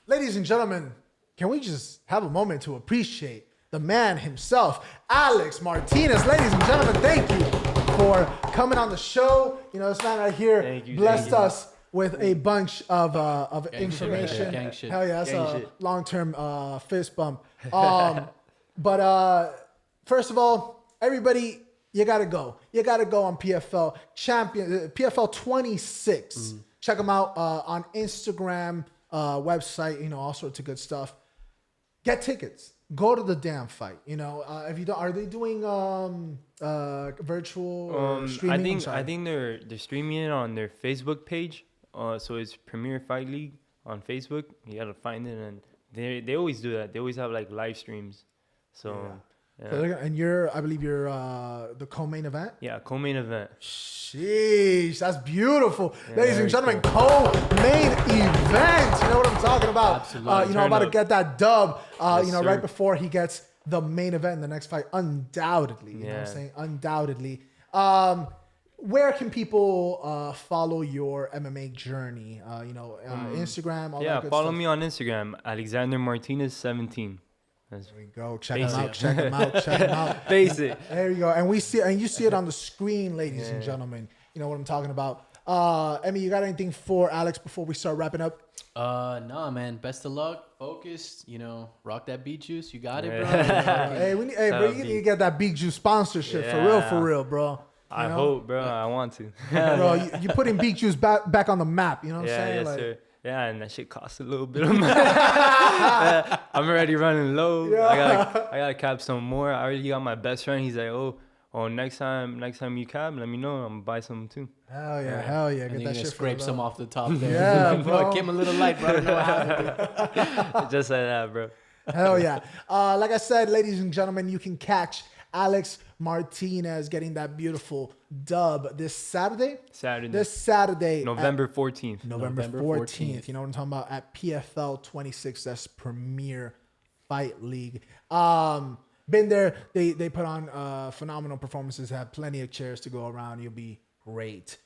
ladies and gentlemen, can we just have a moment to appreciate the man himself, Alex Martinez. Ladies and gentlemen, thank you for coming on the show. You know, this man right here blessed us with a bunch of Gang information. shit, gang shit. Hell yeah, that's Gang a shit. long-term fist bump. But first of all, everybody, you gotta go. You gotta go on PFL champion, PFL 26. Check them out on Instagram, website. You know, all sorts of good stuff. Get tickets. Go to the damn fight. You know, if you don't, are they doing virtual or streaming? I think they're streaming it on their Facebook page. So it's Premier Fight League on Facebook. You gotta find it, and they always do that. They always have like live streams. So Yeah. So and I believe you're the co-main event. Yeah, co-main event. Sheesh, that's beautiful. Yeah, Ladies and very gentlemen, cool. co-main event. You know what I'm talking about? Absolutely. You know, about to get that dub, Yes, you know, sir. right before he gets the main event in the next fight, undoubtedly. You know what I'm Yeah. saying? Undoubtedly. Where can people follow your MMA journey? You know, Instagram, all Yeah, that good follow stuff. me on Instagram, Alexander Martinez 17. That's There we go. Check Basic. him out. Check him out. Check him out. basic. There you go. And we see, and you see it on the screen, ladies and gentlemen. You know what I'm talking about. Emi, you got anything for Alex before we start wrapping up? Nah, man. Best of luck. Focused. You know, rock that beat juice. You got it, bro. Hey, hey, bro, you need to get that Beak Juice sponsorship for real, bro. I know? hope, bro. I want to. Bro, you putting Beak Juice back on the map. You know what I'm Yeah, saying? yes, Like, sir. Yeah, and that shit costs a little bit of money. Yeah, I'm already running low. I gotta cap some more. I already got my best friend. He's like, oh, next time you cap, let me know. I'm gonna buy some too. Hell yeah, And get then that you shit scrape for some the off the top there. Yeah, Bro, bro. it came a little light, bro. I don't know what happened. Just like that, bro. Hell yeah. Like I said, ladies and gentlemen, you can catch Alex Martinez getting that beautiful dub this Saturday. This Saturday. November 14th. November November 14th. 14th. You know what I'm talking about? At PFL 26. That's Premier Fight League. Been there. They put on phenomenal performances. Have plenty of chairs to go around. You'll be great.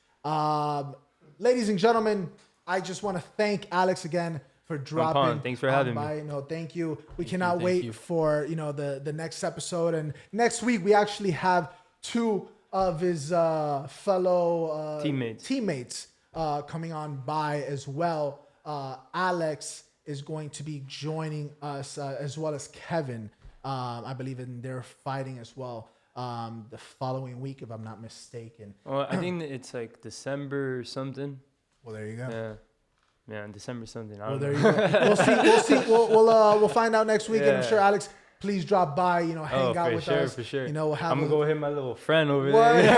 Ladies and gentlemen, I just want to thank Alex again for dropping. Thanks for having me. No, thank you. We cannot thank wait you. for the next episode. And next week we actually have two of his fellow teammates coming on by as well. Alex is going to be joining us as well as Kevin. I believe in their fighting as well. The following week, if I'm not mistaken. Well, I think it's like December something. Well, there you go. Yeah, December something. I Well, don't there know. you go. We'll see. We'll find out next week. And I'm Yeah. sure Alex, please drop by. You know, hang out for with sure, us. for sure. You know, we'll have. I'm gonna go hit my little friend over What? there.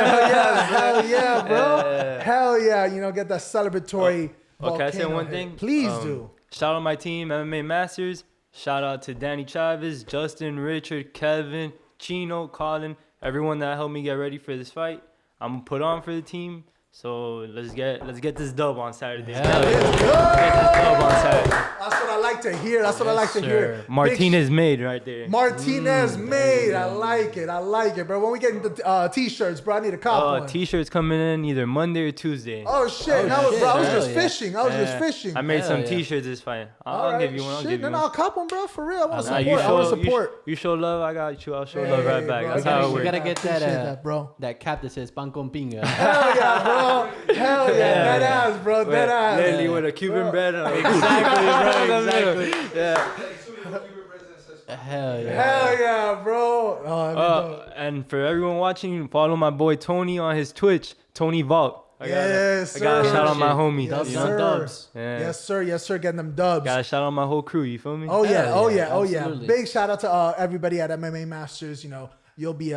Hell yeah, bro. Yeah. Hell yeah. You know, get that celebratory. Can I say volcano one hit. thing? Please do. Shout out my team, MMA Masters. Shout out to Danny Chavez, Justin, Richard, Kevin, Chino, Colin, everyone that helped me get ready for this fight. I'm gonna put on for the team. So let's get this dub on Saturday. Hell Let's Let's get go. this dub on Saturday. That's what I like to hear. That's what I like to hear. Martinez made right there. Martinez made. I like it, bro. When we get into t-shirts, bro, I need a cop one. T-shirts coming in either Monday or Tuesday. Oh shit! I was shit. just Hell yeah. fishing. I was just fishing. I made Hell some yeah. T-shirts this fight. All I'll right, give you one. I'll shit, give you then one. I'll cop one, bro. For real, I want to Nah, support. I want to you support. You show love, I got you. I'll show Hey, love right back. bro, That's I how it appreciate works. gotta get that, Appreciate that, bro. That cap that says pan con pinga. Hell yeah, bro. Hell yeah. Dead ass, bro. Dead ass. Lately with a Cuban bread. Exactly, bro. Exactly. Yeah. Hell yeah. Hell yeah, bro. Oh, And for everyone watching, follow my boy Tony on his Twitch, Tony Vault. Yes, I gotta sir. shout out my homie. Yes, Dubs sir. on dubs. Yeah. Yes, sir. Yes, sir. Getting them dubs. Gotta shout out my whole crew. You feel me? Oh yeah, Hell oh yeah, yeah, oh yeah. absolutely. Big shout out to everybody at MMA Masters. You know, you'll be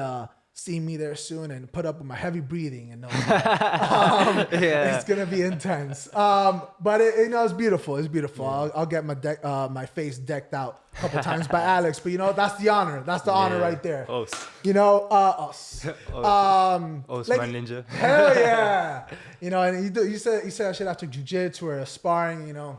seeing me there soon and put up with my heavy breathing and it's gonna be intense. But you know, it's beautiful. It's beautiful. I'll get my face decked out a couple times by Alex. But you know, that's the honor. That's the honor right there. You know, us. My ninja. Hell yeah. You know, and you said that shit after jiu-jitsu or sparring, you know,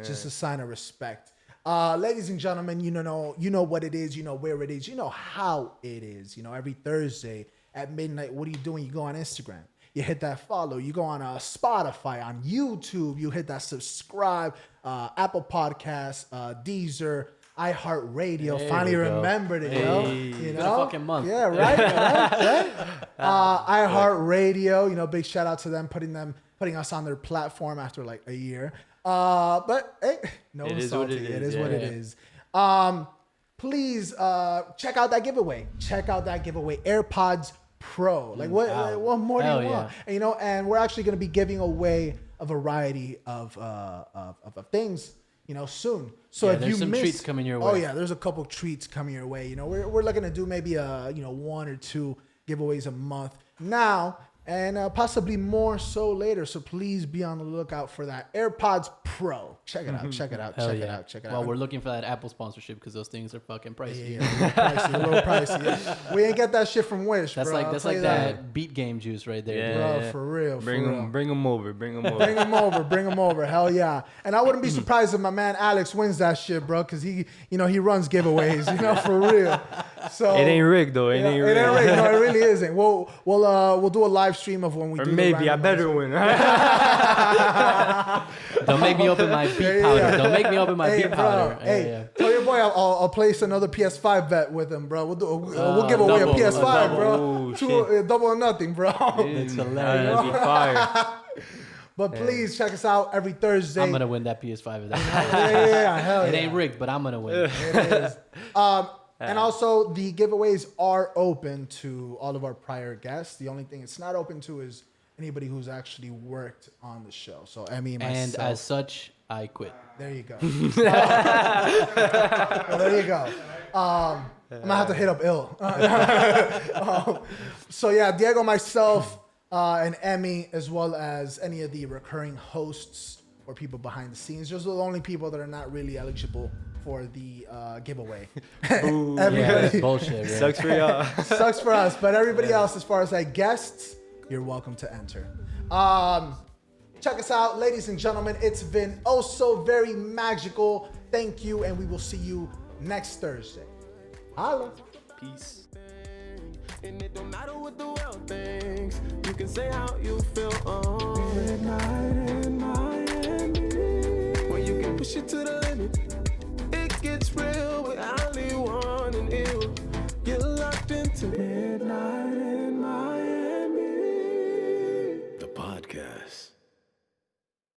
just a sign of respect. Ladies and gentlemen, you know what it is, you know where it is, you know how it is. You know, every Thursday at midnight, what are you doing? You go on Instagram, you hit that follow, you go on Spotify, on YouTube, you hit that subscribe, Apple Podcasts, Deezer, iHeartRadio. There Finally we go. remembered it, Hey. yo. It's You been a know, fucking month. Yeah, right. iHeartRadio. You know, big shout out to them putting us on their platform after like a year. But hey, no It one's is what salty. it It is, is what it yeah. is. Please check out that giveaway. AirPods Pro. Like what more do Hell you want? yeah. And, you know, and we're actually going to be giving away a variety of things, you know, soon. So Yeah, if there's you some miss, treats coming your Oh way. yeah, there's a couple treats coming your way. You know, we're looking to do maybe one or two giveaways a month. Now, and possibly more so later. So please be on the lookout for that. AirPods Pro. Check it out. Check it out. Hell Check yeah. it out. Check it Well, out. we're looking for that Apple sponsorship because those things are fucking pricey. Yeah, a little pricey. Yeah. We ain't get that shit from Wish, That's bro. like I'll that's tell like you that beat game juice right there. Yeah. Dude. Bro, for real. Bring for real. them, bring them over, bring them over. Bring him over, bring him over. Hell yeah. And I wouldn't be surprised if my man Alex wins that shit, bro, because he runs giveaways, for real. So It ain't rigged though. It ain't rigged. It ain't rigged. No, it really isn't. We'll do a live stream of when we Or do the maybe I randomizer. better win. Don't make me open my beat powder. Don't make me open my Hey, beat bro. powder. Hey, Yeah. tell your boy I'll place another PS5 bet with him, bro. We'll give away double, a PS5, double. bro. Oh, Double or nothing, bro. It's hilarious. That'd be fire. But please check us out every Thursday. I'm gonna win that PS5 if that. yeah, hell It yeah. ain't rigged, but I'm gonna win. It is. And also, the giveaways are open to all of our prior guests. The only thing it's not open to is anybody who's actually worked on the show. So, Emi and And myself. as such, I quit. There you go. Well, there you go. I'm going to have to hit up Ill. So, yeah, Diego, myself, and Emi, as well as any of the recurring hosts or people behind the scenes. Those are the only people that are not really eligible for the giveaway. Yeah, Everybody that's bullshit. Right? Sucks for y'all. sucks for us, but everybody else, as far as like guests, you're welcome to enter. Check us out, ladies and gentlemen. It's been oh so very magical. Thank you, and we will see you next Thursday. Holla. Peace. And it don't matter what the world thinks. You can say how you feel on midnight in Miami. When you can push it to the limit, it gets real with only one and ill. Get locked into midnight.